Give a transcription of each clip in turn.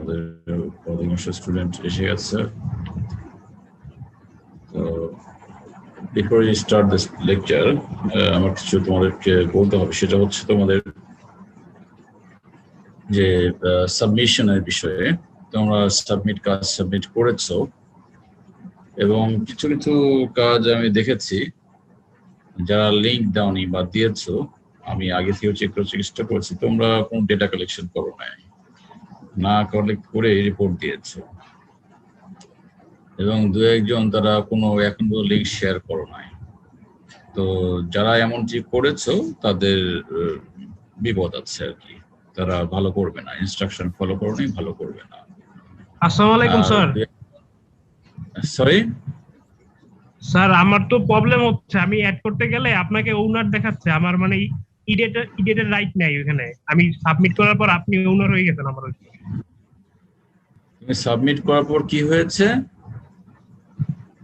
আমাদের অধিকাংশ স্টুডেন্ট এসে গেছে। তো before you start this lecture আমার কিছু তোমাদেরকে বলতে হবে, সেটা হচ্ছে তোমাদের যে সাবমিশনের বিষয়ে। তোমরা কাজ সাবমিট করেছো এবং কিছু কিছু কাজ আমি দেখেছি যারা লিঙ্ক দাওনি বা দিয়েছো, আমি আগে থেকে চেক করার চেষ্টা করেছি, তোমরা কোনো ডেটা কালেকশন করো না কালেক্ট করে রিপোর্ট দিয়েছো, এবং দু একজন তারা কোনো এখন লিঙ্ক শেয়ার করো নাই। তো যারা এমনটি করেছো তাদের বিপদ আছে আর কি, তারা ভালো করবে না, ইনস্ট্রাকশন ফলো করনি, ভালো করবে না। আসসালামু আলাইকুম স্যার। সরি স্যার, আমার তো প্রবলেম হচ্ছে, আমি অ্যাড করতে গেলে আপনাকে ওনার দেখাচ্ছে, আমার মানে এডিটের রাইট নাই ওখানে। আমি সাবমিট করার পর আপনি ওনার হয়ে গেছেন আমার। তুমি সাবমিট করার পর কি হয়েছে?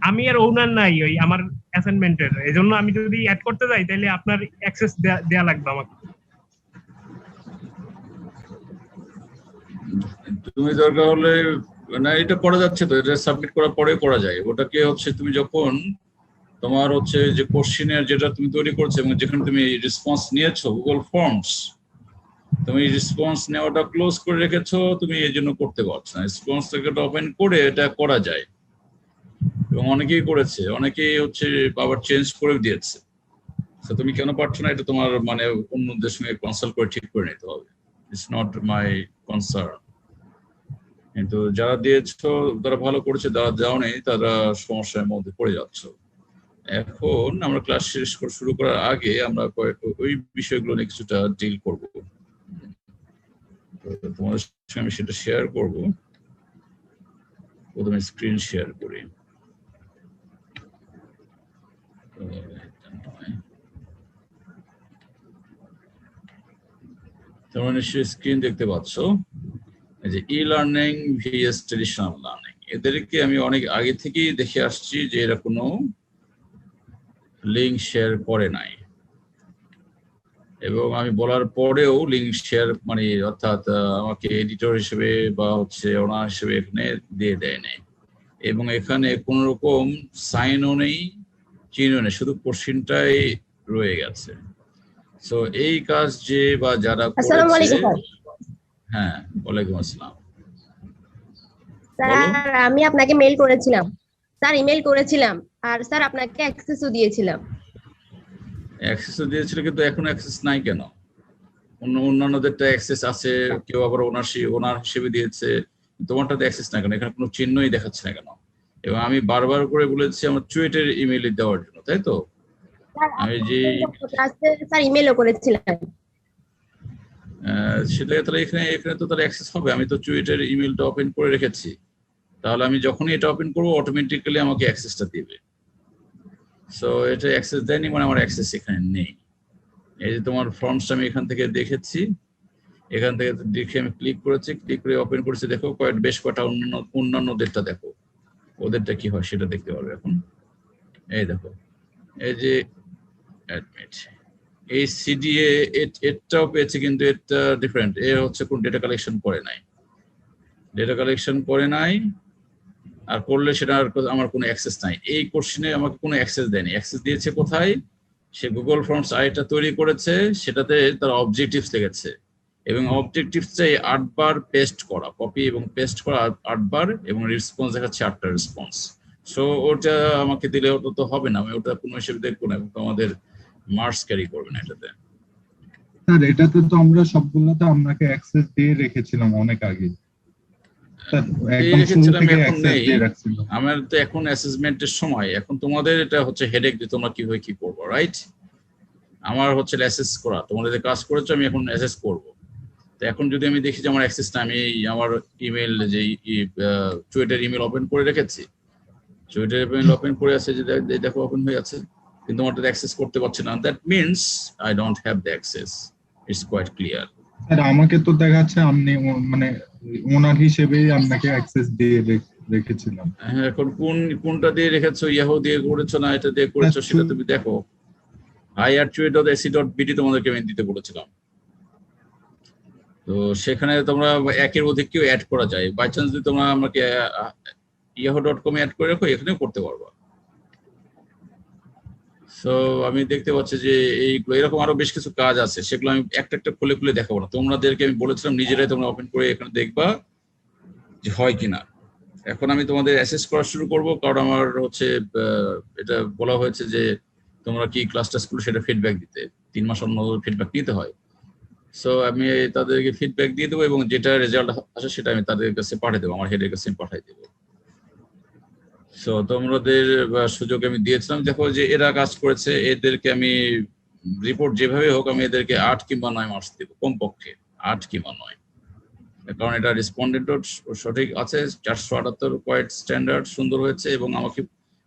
আমি আর ওনার নাই ওই আমার অ্যাসাইনমেন্টের, এজন্য আমি যদি অ্যাড করতে যাই তাহলে আপনার অ্যাক্সেস দেয়া লাগবে আমাকে। তুমি দরকার হলে না, এটা করা যাচ্ছে তো, এটা সাবমিট করার পরে করা যায়। ওটাকে হচ্ছে তুমি যখন তোমার হচ্ছে যে কোশ্চেনের যেটা তুমি তৈরি করছো এবং যেখানে তুমি রেসপন্স নিয়েছো গুগল ফর্মস, তুমি রেসপন্স নেওয়াটা ক্লোজ করে রেখেছো, তুমি এই জন্য করতে পারছো না। রেসপন্স থেকে ওপেন করে এটা করা যায় এবং অনেকেই করেছে, অনেকেই হচ্ছে আবার চেঞ্জ করে দিয়েছে। তো তুমি কেন পারছো না, এটা তোমার মানে অন্যদের সঙ্গে কনসাল্ট করে ঠিক করে নিতে হবে। It's not my concern. কিন্তু যারা দিয়েছো তারা ভালো করেছে, যারা যাও নেই তারা সমস্যার মধ্যে পড়ে যাচ্ছ। এখন আমরা ক্লাস শেষ করে শুরু করার আগে আমরা ওই বিষয়গুলো নিয়ে কিছুটা ডিল করব। তোমাদের সঙ্গে আমি সেটা শেয়ার করব। প্রথমে স্ক্রিন শেয়ার করি। তোমরা নিশ্চয়ই স্ক্রিন দেখতে পাচ্ছ, এই যে e learning vs traditional learning, এদেরকে আমি অনেক আগে থেকেই দেখে আসছি যে এরা কোনো লিঙ্ক শেয়ার করে নাই, এবং আমি বলার পরেও লিঙ্ক শেয়ার মানে অর্থাৎ আমাকে এডিটর হিসেবে বা হচ্ছে ওনার হিসেবে এখানে দিয়ে দেয় নাই, এবং এখানে কোন রকম সাইনও নেই, চিহ্ন নেই, শুধু কোশ্চেনটাই রয়ে গেছে। সো এই কাজ যে বা যারা করেছে। হ্যাঁ, ওয়ালাইকুম আসসালাম। স্যার, আমি আপনাকে মেল করেছিলাম, স্যার ইমেল করেছিলাম, আর স্যার আপনাকে অ্যাক্সেসও দিয়েছিলাম। অ্যাক্সেসও দিয়েছিল, কিন্তু এখন অ্যাক্সেস নাই কেন? অন্যান্যদেরটা অ্যাক্সেস আছে, কেউ আবার ওনার হিসেবে দিয়েছে, তোমারটাতে অ্যাক্সেস না কেন? এখানে কোনো চিহ্নই দেখাচ্ছে না কেন? এবং আমি বারবার করে বলেছি আমার চুয়েটের ইমেল দেওয়ার জন্য, তাই তো? আমি যে স্যার ইমেলও করেছিলাম, সেটা তাহলে এখানে তো তার অ্যাক্সেস হবে। আমি তো চুয়েটের ইমেলটা ওপেন করে রেখেছি, তাহলে আমি যখনই এটা ওপেন করবো অটোমেটিক্যালি আমাকে অ্যাক্সেসটা দিবে। সো এটা অ্যাক্সেস দেয়নি মানে আমার অ্যাক্সেস এখানে নেই। এই যে তোমার ফর্মসটা আমি এখান থেকে দেখেছি, এখান থেকে দেখে আমি ক্লিক করেছি, ক্লিক করে ওপেন করেছি, দেখো বেশ কয়টা অন্যান্যদেরটা দেখো, ওদেরটা কি হয় সেটা দেখতে পারবে এখন। এই দেখো, এই যে অ্যাডমিট, এই সিডিএ এটাও পেয়েছে, কিন্তু এটা ডিফারেন্ট। এ হচ্ছে কোন ডেটা কালেকশন করে নাই, আর করলে সেটা আমার কোনো অ্যাক্সেস নাই। এই কোশ্চেনে আমাকে কোনো অ্যাক্সেস দেয়নি। অ্যাক্সেস দিয়েছে কোথায়? সে গুগল ফর্মস আইটা তৈরি করেছে, সেটাতে তার অবজেক্টিভস লেগেছে, এবং অবজেক্টিভস চাই 8 বার পেস্ট করা, কপি এবং পেস্ট করা 8 বার, এবং রেসপন্স দেখাচ্ছে 8টা রেসপন্স। সো ওটা আমাকে দিলে ওটা তো হবে না, আমি ওটা কোনো হিসেবে দেখবো না, এবং আমাদের মার্কস ক্যারি করবে না এটাতে। স্যার এটাতে তো আমরা সবগুলোতে আপনাকে অ্যাক্সেস দিয়ে রেখেছিলাম অনেক আগে। আমার তো এখন অ্যাসেসমেন্টের সময়, এখন তোমাদের এটা হচ্ছে হেডেক যে তোমরা কিভাবে কি করবো, রাইট? আমার হচ্ছে অ্যাসেস করা, তোমাদের যে কাজ করেছো আমি এখন অ্যাসেস করবো। তো এখন যদি আমি দেখি যে আমার অ্যাক্সেসটা, আমি আমার ইমেল যে চুয়েটের ইমেল ওপেন করে রেখেছি, চুয়েটের ইমেল ওপেন করে আছে, যে দেখো ওপেন হয়ে আছে, কিন্তু আমার অ্যাক্সেস করতে পারছি না, that means I don't have the access. It's quite clear. Sir আমাকে তো দেখাচ্ছে আপনি মানে ওনার হিসেবেই আপনাকে অ্যাক্সেস দিয়ে রেখেছিলাম। হ্যাঁ, এখন কোনটা দিয়ে রেখেছো? ইয়াহু দিয়ে করেছো না এটা দিয়ে করেছো, সেটা তুমি দেখো। hi@chuet.ac.bd তোমাদেরকে আমি দিতে বলেছিলাম। তো সেখানে তোমরা একের অধিক কেউ অ্যাড করা যায়, বাই চান্স যদি তোমরা আমাকে yahoo.com অ্যাড করে রাখো, এখানেও করতে পারবা। সো আমি দেখতে পাচ্ছি যে এইগুলো এরকম আরো বেশ কিছু কাজ আছে, সেগুলো আমি একটা একটা খুলে খুলে দেখাবো না, তোমাদেরকে আমি বলেছিলাম নিজেরাই তোমরা ওপেন করে এখানে দেখবা যে হয় কিনা। এখন আমি তোমাদের অ্যাসেস করা শুরু করব, কারণ আমার হচ্ছে এটা বলা হয়েছে যে তোমরা কি ক্লাসটা স্কুল সেটা ফিডব্যাক দিতে 3 মাস অন্য ফিডব্যাক নিতে হয়। সো আমি তাদেরকে ফিডব্যাক দিয়ে দেবো এবং যেটা রেজাল্ট আসে সেটা আমি তাদের কাছে পাঠিয়ে দেবো, আমার হেডের কাছে পাঠিয়ে দেবো। সো তোমাদের সুযোগ আমি দিয়েছিলাম, দেখো যে এরা কাজ করেছে, এদেরকে আমি রিপোর্ট যেভাবে হোক আমি এদেরকে 8 কিংবা 9 মার্কস দেবো, কমপক্ষে 8 কিংবা 9, কারণ এটা রেসপন্ডেন্টও সঠিক আছে, 478 কোয়াইট স্ট্যান্ডার্ড সুন্দর হয়েছে এবং আমাকে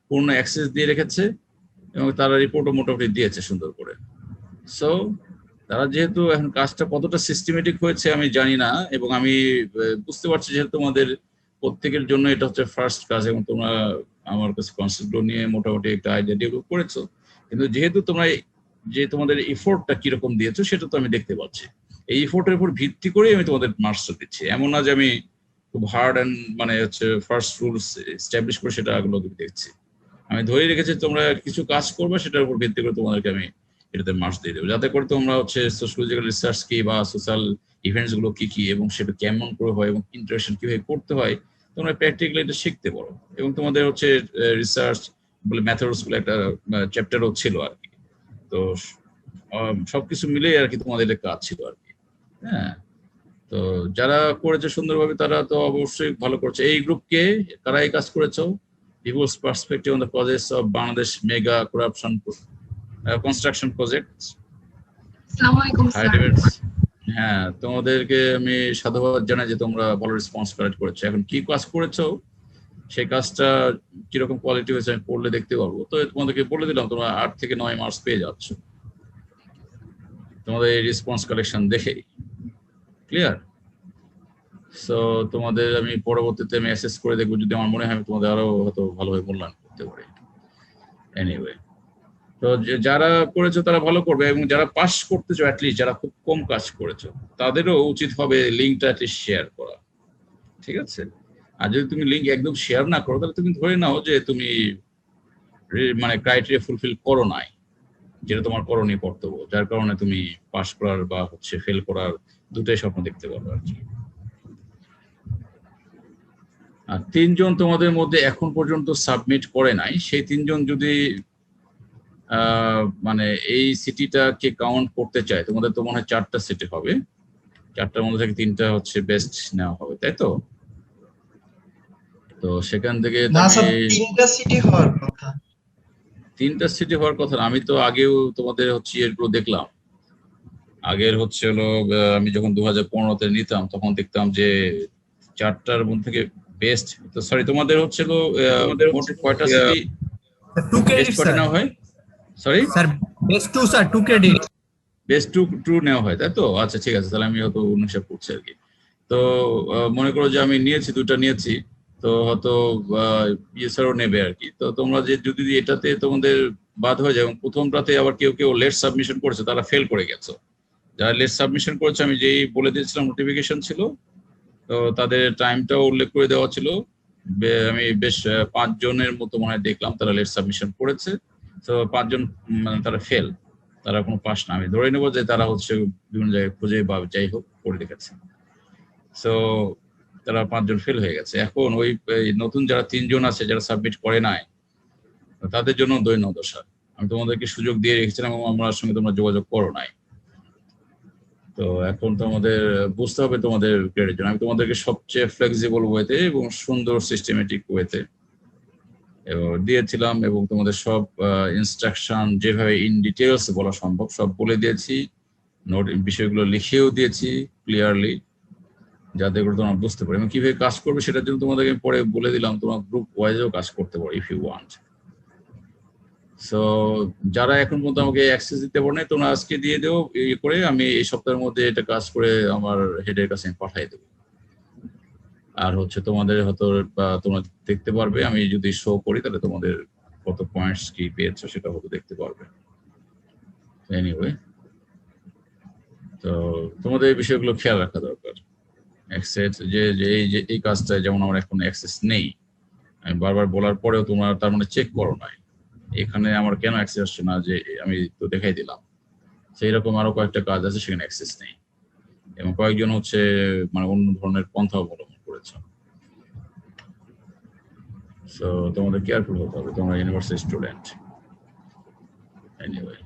পূর্ণ অ্যাক্সেস দিয়ে রেখেছে এবং তারা রিপোর্টও মোটামুটি দিয়েছে সুন্দর করে। সো তারা যেহেতু এখন কাজটা কতটা সিস্টেমেটিক হয়েছে আমি জানি না, এবং আমি বুঝতে পারছি যেহেতু তোমাদের প্রত্যেকের জন্য এটা হচ্ছে ফার্স্ট কাজ এবং তোমরা আমার কাছে কনসেপ্টগুলো নিয়ে মোটামুটি একটা আইডিয়া ডেভেলপ করেছো, কিন্তু যেহেতু তোমরা যে তোমাদের এফোর্টটা কিরকম দিয়েছো সেটা তো আমি দেখতে পাচ্ছি, এই এফোর্টের উপর ভিত্তি করে আমি তোমাদের মার্কসটা দিচ্ছি। এমন না যে আমি খুব হার্ড অ্যান্ড মানে হচ্ছে ফার্স্ট রুলস এস্টাবলিশ করে সেটা এগুলো দেখছি, আমি ধরে রেখেছি তোমরা কিছু কাজ করবে সেটার উপর ভিত্তি করে তোমাদেরকে আমি এটাতে মার্কস দিয়ে দেবো, যাতে করে তোমরা হচ্ছে সোশ্যালজিক্যাল রিসার্চ কি বা সোশ্যাল ইভেন্টস গুলো কি কি এবং সেটা কেমন করে হয় এবং ইন্টারেকশন কিভাবে করতে হয় তোমরা প্র্যাকটিক্যালি এটা শিখতে পারো। এবং তোমাদের হচ্ছে রিসার্চ বলে মেথডস বলে একটা চ্যাপ্টারও ছিল আর কি, তো সবকিছু মিলেই আর কি তোমাদের এটা কাজ ছিল আর কি। হ্যাঁ, তো যারা করেছে সুন্দরভাবে তারা তো অবশ্যই ভালো করেছে। এই গ্রুপকে কারা এই কাজ করেছো? People's perspective on the causes of Bangladesh mega corruption construction projects. আসসালামু আলাইকুম স্যার। হ্যাঁ, তোমাদেরকে আমি সাধুবাদ জানাই যে তোমরা ভালো রেসপন্স কালেক্ট করেছো। এখন কি কাজ করেছো সেই কাজটা কিরকম কোয়ালিটি হয়েছে আমি পড়লে দেখতে পারবো, তো তোমাদেরকে বলে দিলাম তোমরা 8 থেকে 9 মার্কস পেয়ে যাচ্ছ তোমাদের এই রেসপন্স কালেকশন দেখেই। ক্লিয়ার? সো তোমাদের আমি পরবর্তীতে আমি অ্যাসেস করে দেখবো, যদি আমার মনে হয় আমি তোমাদের আরো হয়তো ভালোভাবে মূল্যায়ন করতে পারি। এনিওয়ে, তো যারা করেছো তারা ভালো করবে, এবং যারা পাস করতেছো অ্যাটলিস্ট যারা খুব কম কাজ করেছো তাদেরও উচিত হবে লিঙ্কটা অ্যাটলিস্ট শেয়ার করা, ঠিক আছে? আর যদি তুমি লিঙ্ক একদম শেয়ার না করো তাহলে তুমি ধরে নাও যে তুমি মানে ক্রাইটেরিয়া ফুলফিল করো নাই, যেটা তোমার করণীয় কর্তব্য, যার কারণে তুমি পাস করার বা হচ্ছে ফেল করার দুটাই স্বপ্ন দেখতে পারো আর কি। আর 3 জন তোমাদের মধ্যে এখন পর্যন্ত সাবমিট করে নাই, সেই 3 জন যদি মানে এই সিটিটাকে কাউন্ট করতে চায়, তোমাদের তো মনে হয় 4টা সিটি হবে, 4টার মধ্যে থেকে 3টা হচ্ছে বেস্ট নেওয়া হবে, তাই তো? তো সেখান থেকে না স্যার, 3টা সিটি হওয়ার কথা। 3টা সিটি হওয়ার কথা না, আমি তো আগেও তোমাদের হচ্ছে এগুলো দেখলাম। আগের হচ্ছে হলো আমি যখন 2015-তে নিতাম তখন দেখতাম যে 4টার মধ্যে থেকে বেস্ট, তো সরি তোমাদের হচ্ছে হলো মোট কয়টা সিটি 2 ক্রেডিট বেস্ট নেওয়া হয়? Sorry sir, best 2 sir, 2 credit. Best to নেওয়া হয়, তাই তো? আচ্ছা ঠিক আছে, তাহলে আমি হয়তো অনুসার করছি আর কি। তো মনে করো যে আমি নিয়েছি 2টা নিয়েছি, তো হয়তো ইয়েসারও নেবে আর কি। তো তোমরা যে যদি এটাতে তোমাদের বাদ হয়ে যায় এবং প্রথমটাতে আবার কেউ কেউ লেট সাবমিশন করেছে তারা ফেল করে গেছো, যারা লেট সাবমিশন করেছে আমি যেই বলে দিয়েছিলাম নোটিফিকেশন ছিল, তো তাদের টাইমটাও উল্লেখ করে দেওয়া ছিল। আমি বেশ 5 জনের মতো মনে হয় দেখলাম তারা লেট সাবমিশন করেছে, তো 5 জন মানে তারা ফেল, তারা কোনো পাস না। আমি ধরে নেবো যে তারা হচ্ছে বিভিন্ন জায়গায় খুঁজে বা যাই হোক করে রেখেছে, সো তারা 5 জন ফেল হয়ে গেছে। এখন ওই নতুন যারা 3 জন আছে যারা সাবমিট করে নাই তাদের জন্য দৈন্য দশা, আমি তোমাদেরকে সুযোগ দিয়ে রেখেছিলাম এবং আমার সঙ্গে তোমরা যোগাযোগ করো নাই। তো এখন তোমাদের বুঝতে হবে তোমাদের গ্রেডের জন্য আমি তোমাদেরকে সবচেয়ে ফ্লেক্সিবল ওয়েতে এবং সুন্দর সিস্টেমেটিক ওয়েতে দিয়েছিলাম, এবং তোমাদের সব ইনস্ট্রাকশন যেভাবে ইন ডিটেলস বলা সম্ভব সব বলে দিয়েছি, নোট বিষয়গুলো লিখেও দিয়েছি ক্লিয়ারলি, যাতে করে তোমরা বুঝতে পারো এবং কিভাবে কাজ করবে সেটার জন্য তোমাদেরকে পরে বলে দিলাম, তোমার গ্রুপ ওয়াইজেও কাজ করতে পারো ইফ ইউ ওয়ান্ট। সো যারা এখন পর্যন্ত আমাকে অ্যাক্সেস দিতে পারো না তোমরা আজকে দিয়ে দেও, এই করে আমি এই সপ্তাহের মধ্যে এটা কাজ করে আমার হেডের কাছে পাঠিয়ে দেবো। আর হচ্ছে তোমাদের হয়তো তোমরা দেখতে পারবে, আমি যদি শো করি তাহলে তোমাদের কত পয়েন্টস কি পেয়েছো সেটা হয়তো দেখতে পারবে। এনিওয়ে, তো তোমাদের এই বিষয়গুলো খেয়াল রাখা দরকার। অ্যাক্সেস যে এই কাজটা যেমন আমার এখন অ্যাক্সেস নেই, আমি বারবার বলার পরেও তোমরা তার মানে চেক করো নাই এখানে আমার কেন অ্যাক্সেস আসছে না, যে আমি তো দেখাই দিলাম। সেই রকম আরো কয়েকটা কাজ আছে সেখানে অ্যাক্সেস নেই, এবং কয়েকজন হচ্ছে মানে অন্য ধরনের পন্থা অবলম্বন করেছে। সো তোমাদের কেয়ারফুল হতে হবে, তোমরা ইউনিভার্সিটি স্টুডেন্ট। এনিওয়ে,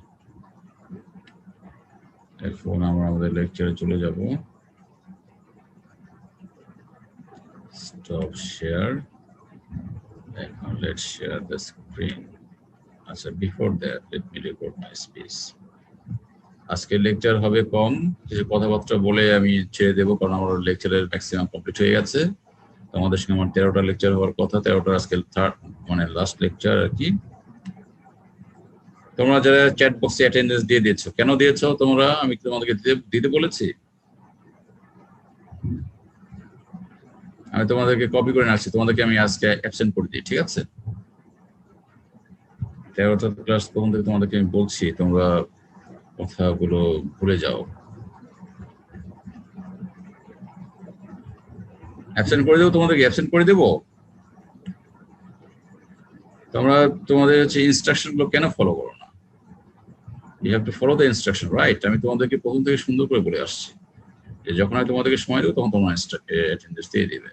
এখন আমরা আমাদের লেকচারে চলে যাব। স্টপ শেয়ার, এখন লেটস শেয়ার দ্য স্ক্রিন। আচ্ছা, before that let me record my speech. আজকের লেকচার হবে কম, কিছু কথাবার্তা বলে আমি ছেড়ে দেবো, কারণ আমার লেকচারের ম্যাক্সিমাম কমপ্লিট হয়ে গেছে। আমাদের সঙ্গে আমার 13টা লেকচার হওয়ার কথা, 13টা আজকে থার্ড মানে লাস্ট লেকচার আর কি। তোমরা যারা চ্যাট বক্সে অ্যাটেন্ডেন্স দিয়ে দিয়েছো, কেন দিয়েছো তোমরা? আমি তোমাদেরকে দিতে বলেছি? আমি তোমাদেরকে কপি করে রাখছি, তোমাদেরকে আমি আজকে অ্যাবসেন্ট করে দিই, ঠিক আছে? 13টা ক্লাস তখন থেকে তোমাদেরকে আমি বলছি, তোমরা কথাগুলো ভুলে যাও। অ্যাবসেন্ট করে দেবো, তোমাদেরকে অ্যাবসেন্ট করে দেবো। তোমরা তোমাদের হচ্ছে ইনস্ট্রাকশন গুলো কেন ফলো করো না? You have to follow the instruction, right? আমি তোমাদেরকে প্রথম থেকে সুন্দর করে বলে আসছি যে যখন আমি তোমাদেরকে সময় দেবো তখন তোমরা অ্যাটেন্ডেন্স দিয়ে দিবে।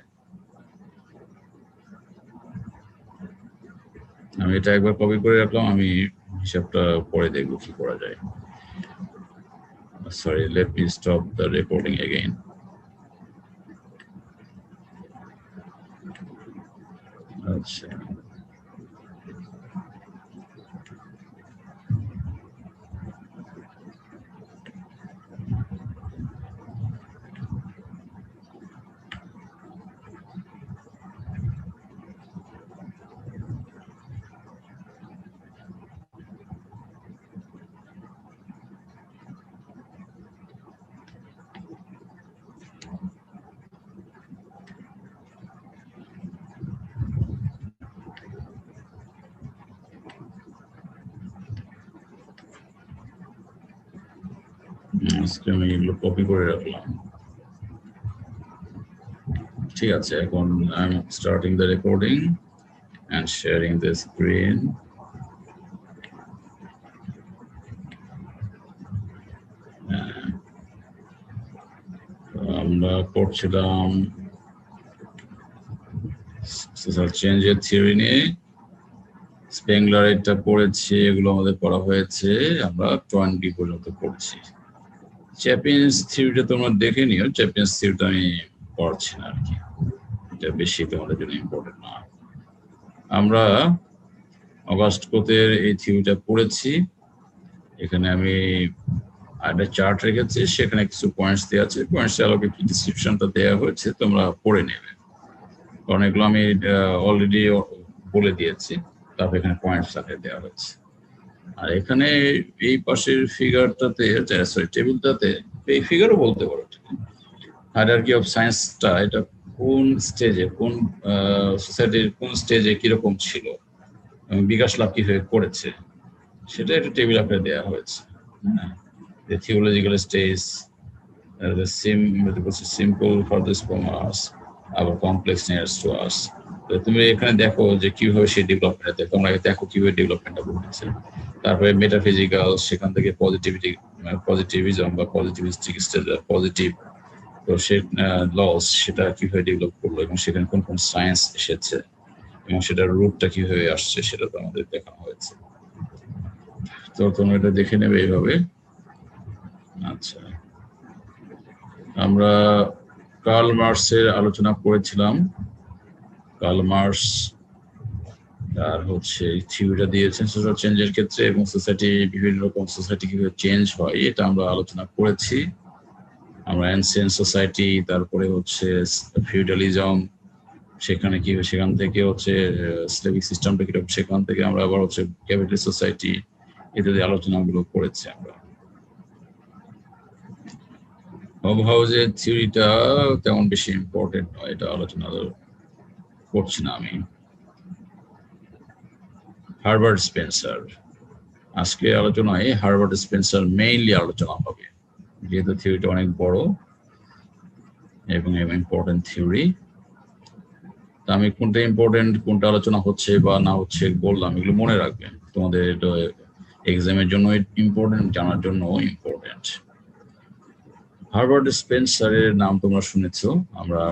আমি এটা একবার কপি করে রাখলাম, আমি হিসাবটা পরে দেখবো কি করা যায়। Sorry, let me stop the recording again. আচ্ছা, আজকে আমি এগুলো কপি করে রাখলাম, ঠিক আছে? এখন I am starting the recording and sharing the screen. আমরা পড়ছিলাম সোশ্যাল চেঞ্জের থিওরি নিয়ে। স্পেংলার এটা পড়েছি, এগুলো আমাদের পড়া হয়েছে, আমরা 20 পর্যন্ত পড়ছি। চ্যাপিন্স থিওরিটা তোমরা দেখে নিও, চ্যাপিন্স থিওরিটা আমি পড়ছি না আর কি, এটা বেশি তোমাদের জন্য ইম্পর্টেন্ট না। আমরা অগাস্ট কোতের এই থিওরিটা পড়েছি, এখানে আমি একটা চার্ট রেখেছি, সেখানে কিছু পয়েন্টস দেওয়া আছে, পয়েন্টসের আলোকে কি ডিসক্রিপশনটা দেওয়া হয়েছে তোমরা পড়ে নেবে, কারণ এগুলো আমি অলরেডি বলে দিয়েছি, তারপর এখানে পয়েন্টস আকারে দেওয়া হয়েছে। আর এখানে এই পাশের ফিগারটাতে, সরি টেবিলটাতে, এই ফিগারও বলতে পারো, হায়ারার্কি অফ সায়েন্সটা এটা কোন স্টেজে, কোন সোসাইটির কোন স্টেজে কিরকম ছিল এবং বিকাশ লাভ কিভাবে করেছে সেটা একটা টেবিল আকারে দেওয়া হয়েছে। The theological stage, the simple farthest from us, our complex nearest to us. তো তুমি এখানে দেখো যে কিভাবে সেই ডেভেলপমেন্ট, তোমরা দেখো কিভাবে ডেভেলপমেন্টটা ঘটেছে। তারপরে মেটাফিজিক্যাল, সেখান থেকে পজিটিভিজম বা পজিটিভিস্টিক স্টেজ, পজিটিভ তো সে লস সেটা কিভাবে ডেভেলপ করলো এবং সেখানে কোন কোন সায়েন্স এসেছে এবং সেটার রুটটা কিভাবে আসছে সেটা তো আমাদের দেখানো হয়েছে। তো তোমরা এটা দেখে নেবে এইভাবে। আচ্ছা, আমরা কার্ল মার্কসের আলোচনা করেছিলাম। কার্ল মার্কস তার হচ্ছে থিওরিটা দিয়েছেন সোশ্যাল চেঞ্জের ক্ষেত্রে, এবং সোসাইটি বিভিন্ন রকম সোসাইটি কিভাবে চেঞ্জ হয় এটা আমরা আলোচনা করেছি। আমরা অ্যানসিয়েন্ট সোসাইটি, তারপরে হচ্ছে ফিউডালিজম, সেখানে কি সেখান থেকে হচ্ছে স্লেভিক সিস্টেমটা কিরকম, সেখান থেকে আমরা আবার হচ্ছে ক্যাপিটালিস্ট সোসাইটি ইত্যাদি আলোচনাগুলো করেছি আমরা। হবহাউজের থিওরিটা তেমন বেশি ইম্পর্টেন্ট নয়, এটা আলোচনা করছি না আমি। হারবার্ট স্পেন্সার, আজকে আলোচনায় হারবার্ট স্পেন্সার মেইনলি আলোচনা হবে। যেহেতু থিওরিটা অনেক বড় এবং ইম্পর্টেন্ট থিওরি, তা আমি কোনটা ইম্পর্টেন্ট, কোনটা আলোচনা হচ্ছে বা না হচ্ছে বললাম, এগুলো মনে রাখবে। তোমাদের এক্সামের জন্য ইম্পর্টেন্ট, জানার জন্য ইম্পর্টেন্ট। হার্বার্ট স্পেন্সারের নাম তোমরা শুনেছো, আমরা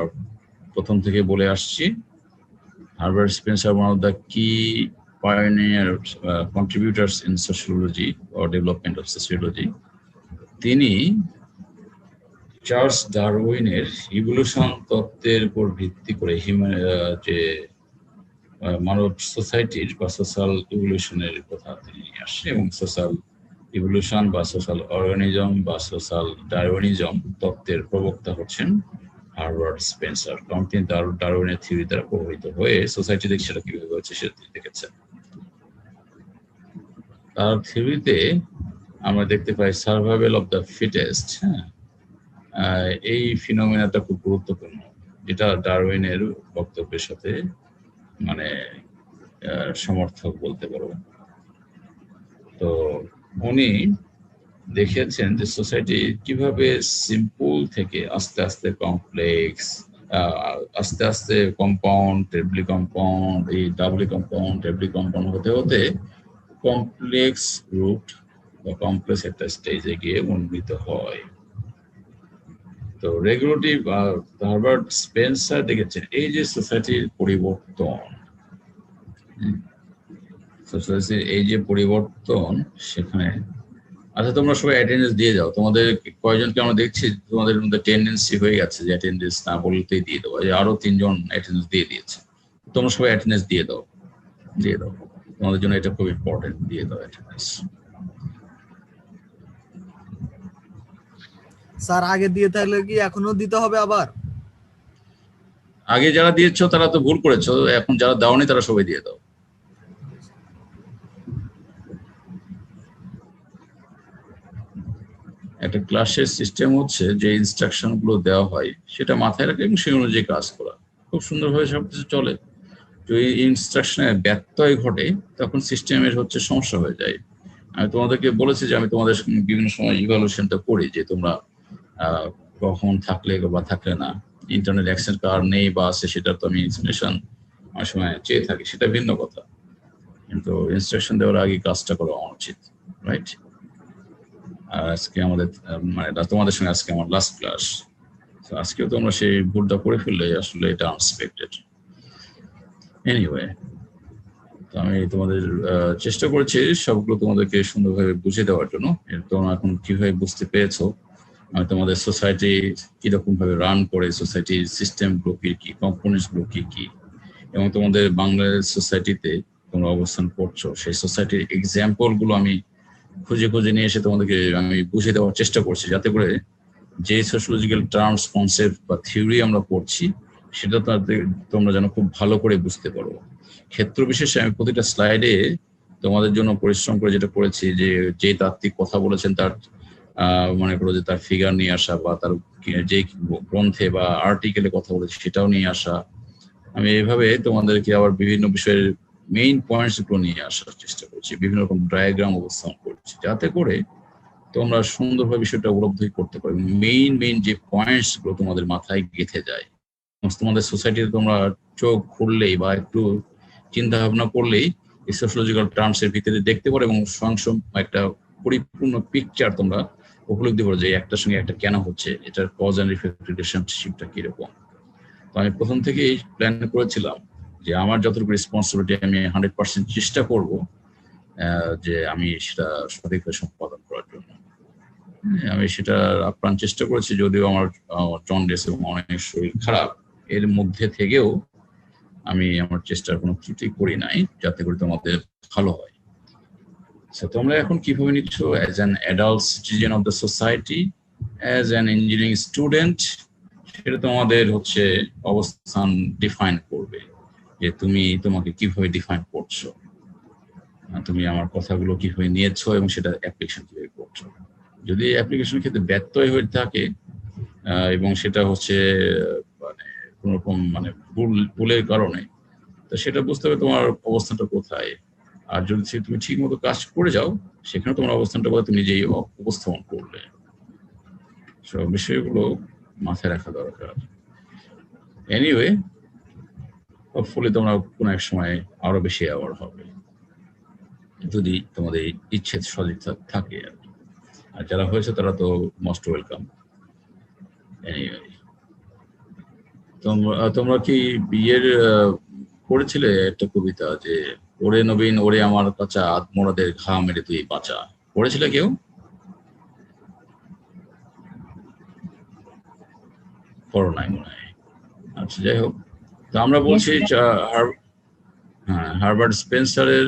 প্রথম থেকে বলে আসছি। Herbert Spencer one of the কি pioneer contributors in sociology or development of sociology. তিনি চার্লস ডারউইনের ইভলিউশন তত্ত্বের উপর ভিত্তি করে যে মানব সোসাইটির বা সোশ্যাল ইভলিউশনের কথা তিনি নিয়ে আসছেন, এবং সোশ্যাল ইভলিউশন বা সোশ্যাল অর্গানিজম বা সোশ্যাল ডারউইনিজম তত্ত্বের প্রবক্তা হচ্ছেন হার্বার্ট স্পেন্সার। কারণ তিনি ডারউইনের থিওরি দ্বারা প্রভাবিত হয়ে সোসাইটি দেখে সেটা কিভাবে হচ্ছে সেটা তিনি দেখেছেন। তার থিওরিতে আমরা দেখতে পাই সার্ভাইভাল অফ দ্য ফিটেস্ট, এই ফিনোমেনাটা খুব গুরুত্বপূর্ণ, যেটা ডারউইনের বক্তব্যের সাথে মানে সমর্থক বলতে পারো। তো উনি দেখেছেন যে সোসাইটি কিভাবে সিম্পল থেকে আস্তে আস্তে কমপ্লেক্স, আস্তে আস্তে কম্পাউন্ড, ট্রিপলি কম্পাউন্ড, এই ডাবলি কম্পাউন্ড, ট্রিপলি কম্পাউন্ড হতে হতে কমপ্লেক্স রুট বা কমপ্লেক্স একটা স্টেজে গিয়ে উন্নীত হয়। তো রেগুলেটিভ হার্বার্ট স্পেন্সার দেখেছেন এই যে সোসাইটির পরিবর্তন, সোসাইটির এই যে পরিবর্তন সেখানে। আচ্ছা, তোমরা সবাই অ্যাটেন্ডেন্স দিয়ে যাও। তোমাদের কয়জনকে আমরা দেখছি তোমাদের মধ্যে টেন্ডেন্সি হয়ে গেছে যে অ্যাটেন্ডেন্স না বলতেই দিয়ে দেবো, যে আরো 3 জন অ্যাটেন্ডেন্স দিয়ে দিয়েছে। তোমরা সবাই অ্যাটেন্ডেন্স দিয়ে দাও, দিয়ে দাও, তোমাদের জন্য এটা খুব ইম্পর্টেন্ট, দিয়ে দাও অ্যাটেন্ডেন্স। স্যার আগে দিয়ে থাকলে কি এখনো দিতে হবে আবার? আগে যারা দিয়েছো তারা তো ভুল করেছো, এখন যারা দাওনি তারা সবাই দিয়ে দাও। একটা ক্লাসের সিস্টেম হচ্ছে যে ইনস্ট্রাকশন গুলো দেওয়া হয় সেটা মাথায় রাখা এবং সেই অনুযায়ী কাজ করা, খুব সুন্দরভাবে সবকিছু চলে। তো এই ইনস্ট্রাকশনে ব্যত্যয় ঘটে তখন সিস্টেমের হচ্ছে সমস্যা হয়ে যায়। আমি তোমাদেরকে বলেছি যে আমি তোমাদের বিভিন্ন সময় ইভালুয়েশনটা করি, যে তোমরা কখন থাকলে বা থাকলে না, ইন্টারনেট অ্যাক্সেস কার নেই বা আছে, সেটা তো আমি ইনফরমেশন অনেক সময় চেয়ে থাকি, সেটা ভিন্ন কথা, কিন্তু ইনস্ট্রাকশন দেওয়ার আগে কাজটা করা উচিত, রাইট? আজকে আমাদের মানে তোমাদের সঙ্গে আজকে আমার লাস্ট ক্লাস, আজকেও তোমরা সেই ভুলটা করে ফেললে আসলে এটা আনএক্সপেক্টেড। এনিওয়ে, তো আমি তোমাদের চেষ্টা করেছি সবগুলো তোমাদেরকে সুন্দরভাবে বুঝিয়ে দেওয়ার জন্য। তোমরা এখন কিভাবে বুঝতে পেরেছো আমি তোমাদের সোসাইটি কিরকম ভাবে রান করে, সোসাইটির সিস্টেম গুলো কি, কম্পোনেন্টস গুলো কি, এবং তোমাদের বাংলাদেশ সোসাইটিতে তোমরা অবস্থান করছো সেই সোসাইটির এক্সাম্পল গুলো আমি খুঁজে খুঁজে নিয়ে এসে তোমাদেরকে আমি বুঝিয়ে দেওয়ার চেষ্টা করছি, যাতে করে যে সোশিওলজিক্যাল টার্মস, কনসেপ্ট বা থিওরি আমরা পড়ছি সেটা তোমরা যেন খুব ভালো করে বুঝতে পারো। ক্ষেত্র বিশেষে আমি প্রতিটা স্লাইডে তোমাদের জন্য পরিশ্রম করে যেটা করেছি, যে তাত্ত্বিক কথা বলেছেন তার মনে করো যে তার ফিগার নিয়ে আসা, বা তার যে গ্রন্থে বা আর্টিকেলে কথা বলেছি সেটাও নিয়ে আসা। আমি এইভাবে তোমাদেরকে আবার বিভিন্ন বিষয়ের মেইন পয়েন্টস গুলো নিয়ে আসার চেষ্টা করছি, বিভিন্ন রকম ডায়াগ্রাম উপস্থাপন করছি, যাতে করে তোমরা সুন্দরভাবে বিষয়টা উপলব্ধি করতে পারো। মেইন যে পয়েন্টস গুলো তোমাদের মাথায় গেঁথে যায়, তোমাদের সোসাইটিতে তোমরা চোখ খুললেই বা একটু চিন্তা ভাবনা করলেই এই সোশিওলজিক্যাল টার্মস এর ভিতরে দেখতে পারো, এবং একটা পরিপূর্ণ পিকচার তোমরা উপলব্ধি করো যে একটার সঙ্গে একটা কেন হচ্ছে, এটার কজ এন্ড ইফেক্ট রিলেশনশিপটা কিরকম। তো আমি প্রথম থেকেই প্ল্যান করেছিলাম যে আমার যতটুকু রেসপন্সিবিলিটি আমি 100% চেষ্টা করব যে আমি সেটা সঠিকভাবে সম্পাদন করার জন্য। আমি সেটা আপ্রাণ চেষ্টা করেছি, যদিও আমার জন্ডিস এবং অনেক শরীর খারাপ, এর মধ্যে থেকেও আমি আমার চেষ্টার কোনো ত্রুটি করি নাই, যাতে করে তোমাদের ভালো হয়। তোমরা এখন কিভাবে নিচ্ছ as an adult citizen of the society, as an engineering student, সেটা তোমাদের হচ্ছে অবস্থান ডিফাইন করবে, যে তুমি তোমাকে কিভাবে ডিফাইন করছো, তুমি আমার কথাগুলো কিভাবে নিয়েছো এবং সেটা অ্যাপ্লিকেশন কিভাবে করছো। যদি অ্যাপ্লিকেশনের ক্ষেত্রে ব্যত্যয় হয়ে থাকে এবং সেটা হচ্ছে মানে কোন রকম মানে ভুলের কারণে, তো সেটা বুঝতে হবে তোমার অবস্থানটা কোথায়। আর যদি তুমি ঠিক মতো কাজ করে যাও, সেখানে তোমার অবস্থানটা তুমি নিজেই উপস্থাপন করলে। সব বিষয়গুলো মাথায় রাখা দরকার। এনিওয়ে, হোপফুলি তোমরা কোনো এক সময় আরো বেশি অ্যাওয়ার্ড হবে, যদি তোমাদের ইচ্ছে সদিচ্ছা থাকে আর কি। আর যারা হয়েছে তারা তো মোস্ট ওয়েলকাম। এনিওয়ে, তোমরা কি বিয়ের পড়েছিলে একটা কবিতা যে ওরে নবীন ওরে আমার কাঁচা আত্মরাদের ঘা মেরে তুই বাঁচা, পড়েছিলে কেউ? পড়ো নাই মনে হয়। আচ্ছা, যাই হোক, তো আমরা বলছি হার্বার্ট স্পেন্সারের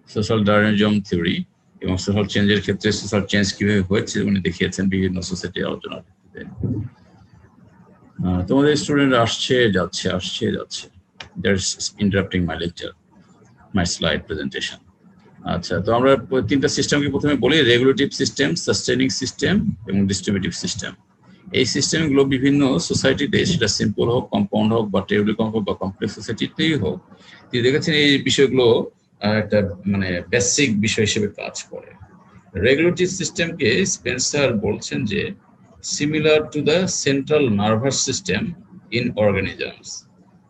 সোশ্যাল ডারউইনিজম থিওরি এবং সোশ্যাল চেঞ্জের ক্ষেত্রে সোশ্যাল চেঞ্জ কিভাবে হয়েছে উনি দেখিয়েছেন বিভিন্ন সোসাইটি আলোচনার ক্ষেত্রে। তোমাদের স্টুডেন্ট আসছে যাচ্ছে interrupting my lecture, my slide presentation. আচ্ছা, তো আমরা তিনটা সিস্টেমকে প্রথমে বলি, রেগুলেটিভ সিস্টেম, সাস্টেনিং সিস্টেম এবং ডিস্ট্রিবিউটিভ সিস্টেম। এই সিস্টেমগুলো বিভিন্ন সোসাইটিতে, সেটা সিম্পল হোক, কম্পাউন্ড হোক বা টেবিলিকম হোক বা কমপ্লেক্স সোসাইটিতেই হোক, তিনি দেখেছেন এই বিষয়গুলো একটা মানে বেসিক বিষয় হিসেবে কাজ করে। রেগুলেটরি সিস্টেমকে স্পেন্সার বলছেন যে similar to the central nervous system in organisms,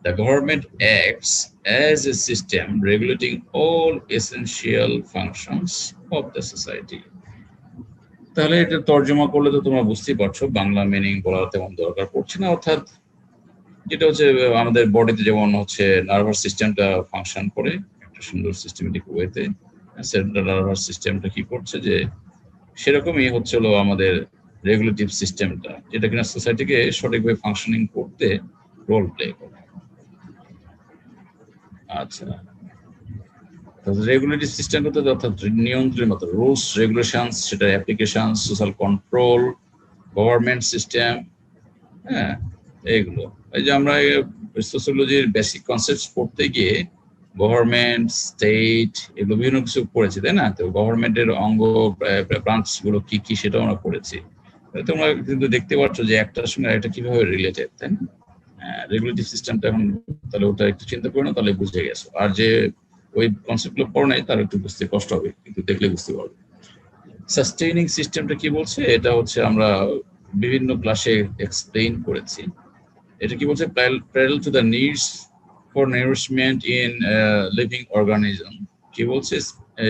the government acts as a system regulating all essential functions of the society. তাহলে এটা তর্জমা করলে তো তোমরা বুঝতেই পারছো, বাংলা মিনিং বলার তেমন দরকার পড়ছে না। অর্থাৎ যেটা হচ্ছে আমাদের বডিতে যেমন হচ্ছে নার্ভাস সিস্টেমটা ফাংশন করে একটা সুন্দর সিস্টেমেটিক ওয়েতে, সেন্ট্রাল নার্ভাস সিস্টেমটা কি করছে যে সেরকমই হচ্ছিল আমাদের রেগুলেটিভ সিস্টেমটা, যেটা কিনা সোসাইটিকে সঠিকভাবে ফাংশনিং করতে রোল প্লে করে। আচ্ছা, রেগুলেটরি সিস্টেম করতে অর্থাৎ নিয়ন্ত্রণের মতো রুলস রেগুলেশনস, সেটা application, social control, government system, হ্যাঁ এইগুলো। এই যে আমরা সোশিওলজির বেসিক কনসেপ্ট পড়তে গিয়ে গভর্নমেন্ট, স্টেট এগুলো বিভিন্ন কিছু পড়েছি, তাই না? তো গভর্নমেন্টের অঙ্গ ব্রাঞ্চ গুলো কি কি সেটাও আমরা পড়েছি। তোমরা কিন্তু দেখতে পাচ্ছ যে একটার সঙ্গে একটা কিভাবে রিলেটেড, তাই না? রেগুলেটরি সিস্টেমটা এখন তাহলে ওটা একটু চিন্তা করে না, তাহলে বুঝে গেছো। আর যে ওই কনসেপ্ট গুলো পড়ো নাই তার একটু বুঝতে কষ্ট হবে, কিন্তু দেখলে বুঝতে পারবে। সাস্টেইনিং সিস্টেমটা কি বলছে, এটা হচ্ছে আমরা বিভিন্ন ক্লাসে এক্সপ্লেইন করেছি। এটা কি বলছে, parallel to the needs for nourishment in living organism. কি বলছে,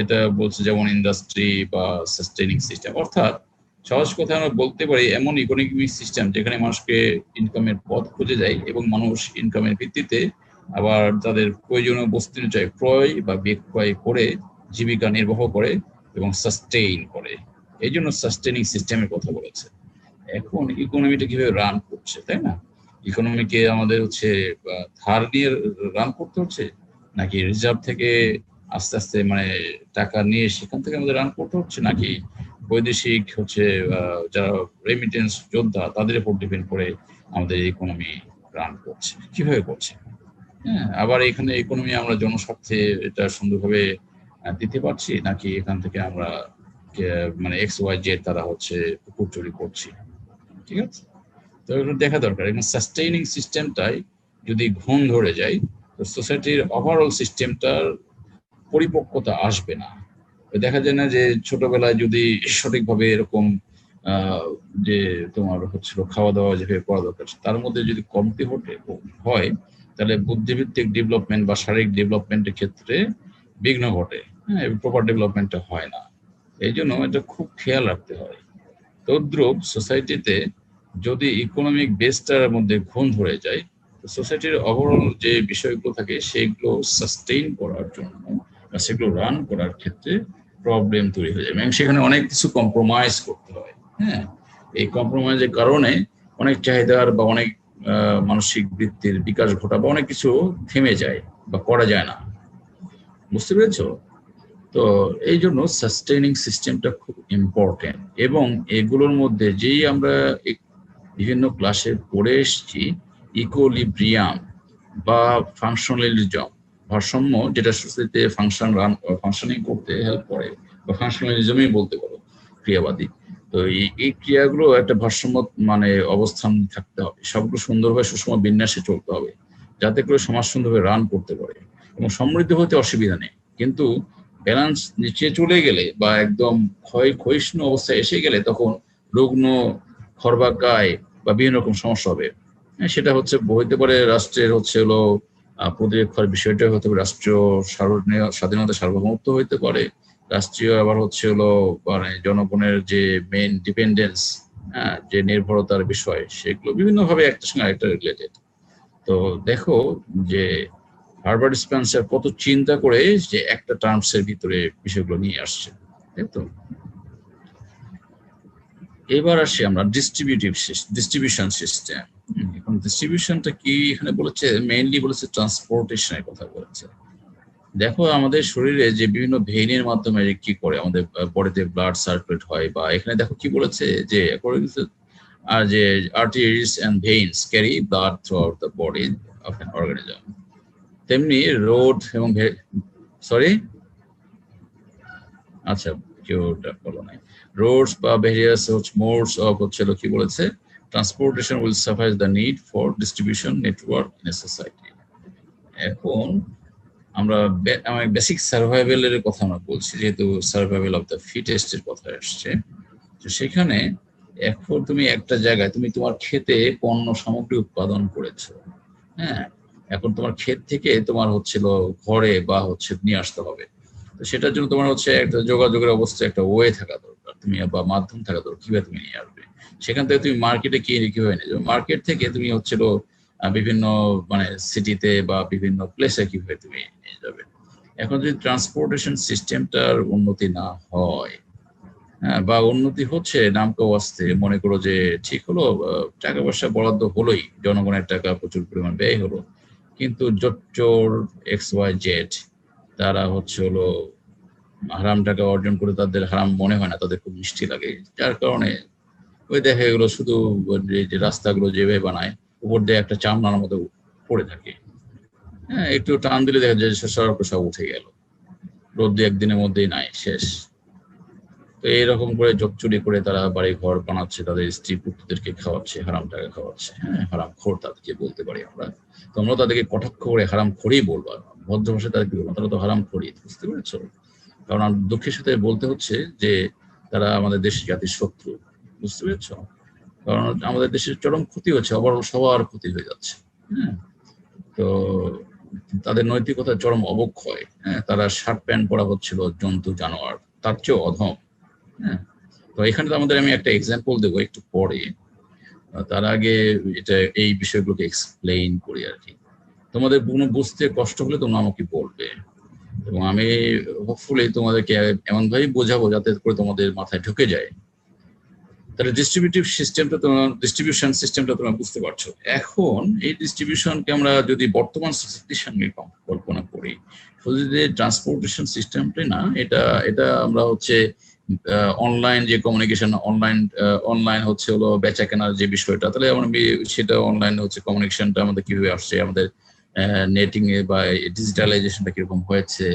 এটা বলছে যেমন ইন্ডাস্ট্রি বা সাস্টেইনিং সিস্টেম, অর্থাৎ সহজ কথা আমরা বলতে পারি এমন ইকোনমিক সিস্টেম যেখানে মানুষকে ইনকামের পথ খুঁজে যায় এবং মানুষ ইনকামের ভিত্তিতে আবার তাদের প্রয়োজনীয় বস্তু অনুযায়ী ক্রয় বা বিক্রয় করে জীবিকা নির্বাহ করে এবং সাস্টেইন করে। এই জন্য সাস্টেইনিং সিস্টেমের কথা বলেছে। এখন ইকোনমিটা কিভাবে রান করছে, তাই না? ইকোনমিকে আমাদের হচ্ছে ধার নিয়ে রান করতে হচ্ছে, নাকি রিজার্ভ থেকে আস্তে আস্তে মানে টাকা নিয়ে সেখান থেকে আমাদের রান করতে হচ্ছে, নাকি বৈদেশিক হচ্ছে যারা রেমিটেন্স যোদ্ধা তাদের উপর ডিপেন্ড করে আমাদের ইকোনমি রান করছে, কিভাবে করছে? হ্যাঁ, আবার এখানে ইকোনমি আমরা জনস্বার্থে এটা সুন্দরভাবে দিতে পারছি, নাকি এখান থেকে আমরা মানে XYZ তারা হচ্ছে পুকুর চুরি করছি? ঠিক আছে, তো এগুলো দেখা দরকার। এবং সাস্টেইনিং সিস্টেমটাই যদি ঘুণ ধরে যায় তো সোসাইটির ওভারঅল সিস্টেমটার পরিপক্কতা আসবে না। দেখা যায় না যে ছোটবেলায় যদি সঠিকভাবে এরকম যে তোমার হচ্ছিল খাওয়া দাওয়া যেভাবে করা দরকার তার মধ্যে যদি কমতি হয় তাহলে বুদ্ধিভিত্তিক ডেভেলপমেন্ট বা শারীরিক ডেভেলপমেন্টের ক্ষেত্রে বিঘ্ন ঘটে, হ্যাঁ, এবং প্রপার ডেভেলপমেন্টটা হয় না। এই জন্য এটা খুব খেয়াল রাখতে হয়। তদ্রুপ সোসাইটিতে যদি ইকোনমিক বেসটার মধ্যে ঘুণ ধরে যায়, সোসাইটির ওভারঅল যে বিষয়গুলো থাকে সেগুলো সাস্টেইন করার জন্য বা সেগুলো রান করার ক্ষেত্রে প্রবলেম তৈরি হয়ে যায় এবং সেখানে অনেক কিছু কম্প্রোমাইজ করতে হয়। হ্যাঁ, এই কম্প্রোমাইজের কারণে অনেক চাহিদার বা অনেক মানসিক বৃত্তির বিকাশ ঘটা বা অনেক কিছু থেমে যায় বা করা যায় না। বুঝতে পেরেছো? তো এই জন্য সাস্টেইনিং সিস্টেমটা খুব ইম্পর্টেন্ট। এবং এগুলোর মধ্যে যেই আমরা বিভিন্ন ক্লাসে পড়ে এসেছি, ইকুইলিব্রিয়াম বা ফাংশনালিজম, ভারসাম্য, যেটা সোসাইটিতে ফাংশনিং করতে হেল্প করে বা ফাংশনালিজমই বলতে পারো, ক্রিয়াবাদী। তো এই ক্রিয়াগুলো একটা ভারসাম্য মানে অবস্থান থাকতে হবে, সবগুলো সুন্দরভাবে সুষম বিন্যাসে চলতে হবে যাতে করে সমাজ সুন্দরভাবে রান করতে পারে এবং সমৃদ্ধ হতে অসুবিধা নেই। কিন্তু ব্যালেন্স নিচে চলে গেলে বা একদম ক্ষয়িষ্ণু অবস্থায় এসে গেলে তখন রুগ্ন খর বা গায়ে বা বিভিন্ন রকম সমস্যা হবে। সেটা হচ্ছে হইতে পারে রাষ্ট্রের হচ্ছে হলো প্রতিরক্ষার বিষয়টা হতে পারে, রাষ্ট্রীয় স্বাধীনতা সার্বভৌমত্ব হইতে পারে, রাষ্ট্রীয় আবার হচ্ছে হলো মানে জনগণের যে মেইন ডিপেন্ডেন্স, যে নির্ভরতার বিষয়, সেগুলো বিভিন্নভাবে একটার সঙ্গে আরেকটা রিলেটেড। তো দেখো যে হার্বার্ট স্পেন্সার কত চিন্তা করে যে একটা টার্মসের ভিতরে বিষয়গুলো নিয়ে আসছে, তাই তো। এবার আসি আমরা ডিস্ট্রিবিউশন সিস্টেম। এখন ডিস্ট্রিবিউশনটা কি এখানে বলেছে, মেইনলি বলেছে ট্রান্সপোর্টেশনের কথা বলেছে। দেখো আমাদের শরীরে যে বিভিন্ন ভেইনের মাধ্যমে কি করে আমাদের বডিতে ব্লাড সার্কুলেট হয়, বা এখানে দেখো কি বলেছে যে আর যে arteries and veins carry blood throughout the body of an organism, তেমনি রোড এবং সরি আচ্ছা কেউটা বলো নাই, roads বা various modes of হচ্ছিল কি বলেছে, transportation will suffice the need for distribution network in a society। এখন আমরা বেসিক সার্ভাইভালের কথা আমরা বলছি, যেহেতু সার্ভাইভাল অফ দ্য ফিটেস্ট এর কথা আসছে, তো সেখানে এখন তুমি একটা জায়গায় তুমি তোমার ক্ষেতে পণ্য সামগ্রী উৎপাদন করেছো, হ্যাঁ, এখন তোমার ক্ষেত থেকে তোমার হচ্ছিল ঘরে বা হচ্ছে নিয়ে আসতে হবে, তো সেটার জন্য তোমার হচ্ছে একটা যোগাযোগের অবস্থায় একটা ওয়ে থাকা দরকার, তুমি বা মাধ্যম থাকা দরকার কিভাবে তুমি নিয়ে আসবে। সেখান থেকে তুমি মার্কেটে কিভাবে নিয়ে যাবে, মার্কেট থেকে তুমি হচ্ছিল বিভিন্ন মানে সিটিতে বা বিভিন্ন প্লেসে কিভাবে তুমি নিয়ে যাবে। এখন যদি ট্রান্সপোর্টেশন সিস্টেমটার উন্নতি না হয়, হ্যাঁ, বা উন্নতি হচ্ছে নামকা ওয়াস্তে, মনে করো যে ঠিক হলো টাকা পয়সা বরাদ্দ হলোই, জনগণের টাকা প্রচুর পরিমাণ ব্যয় হলো, কিন্তু জোচ্চোর XYZ তারা হচ্ছে হলো হারাম টাকা অর্জন করে তাদের হারাম মনে হয় না, তাদের খুব মিষ্টি লাগে, যার কারণে ওই দেখা এগুলো শুধু যে রাস্তাগুলো যেভাবে বানায় উপর দিয়ে একটা চামড়ার মতো পড়ে থাকে, হ্যাঁ, একটু টান দিলে দেখা যায় সব উঠে গেল, রোদ দিয়ে একদিনের মধ্যেই নাই, শেষ। তো এইরকম করে চুরি করে তারা বাড়ি ঘর বানাচ্ছে, তাদের স্ত্রী পুত্রদেরকে খাওয়াচ্ছে, হারাম টাকা খাওয়াচ্ছে, হ্যাঁ, হারাম খোর তাদেরকে বলতে পারি আমরা। তোমরা তাদেরকে কটাক্ষ করে হারাম খোরই বলবা, ভদ্র ভাষায় তাদেরকে বলবো তারা তো হারাম খোরই, বুঝতে পেরেছো? কারণ দুঃখের সাথে বলতে হচ্ছে যে তারা আমাদের দেশের জাতির শত্রু, বুঝতে পেরেছো? কারণ আমাদের দেশের চরম ক্ষতি হচ্ছে, ওভারঅল সবার ক্ষতি হয়ে যাচ্ছে, হ্যাঁ। তো তাদের নৈতিকতার চরম অবক্ষয়, হ্যাঁ, তারা শার্ট প্যান্ট পরা হচ্ছিল জন্তু জানোয়ার, তার চেয়েও অধম, হ্যাঁ। তো এখানে তো আমাদের আমি একটা এক্সাম্পল দেবো একটু পরে, তার আগে এটা এই বিষয়গুলোকে এক্সপ্লেইন করি আর কি। তোমাদের কোনো বুঝতে কষ্ট হলে তোমরা আমাকে বলবে, এবং আমি হোপফুলি তোমাদেরকে এমন ভাবে বোঝাবো যাতে করে তোমাদের মাথায় ঢুকে যায়। তাহলে ডিস্ট্রিবিউশন সিস্টেমটা তোমরা বুঝতে পারছো। এখন এই ডিস্ট্রিবিউশনকে আমরা যদি বর্তমান সোসাইটির সঙ্গে কল্পনা করি, শুধু যে ট্রান্সপোর্টেশন সিস্টেমটাই না, এটা আমরা হচ্ছে অনলাইন যে কমিউনিকেশন, অনলাইন হচ্ছে হলো বেচা কেনার যে বিষয়টা, তাহলে আমরা সেটা অনলাইন হচ্ছে কমিউনিকেশনটা আমাদের কিভাবে আসছে, আমাদের নেটিং এ বা ডিজিটালাইজেশনটা কিরকম হয়েছে,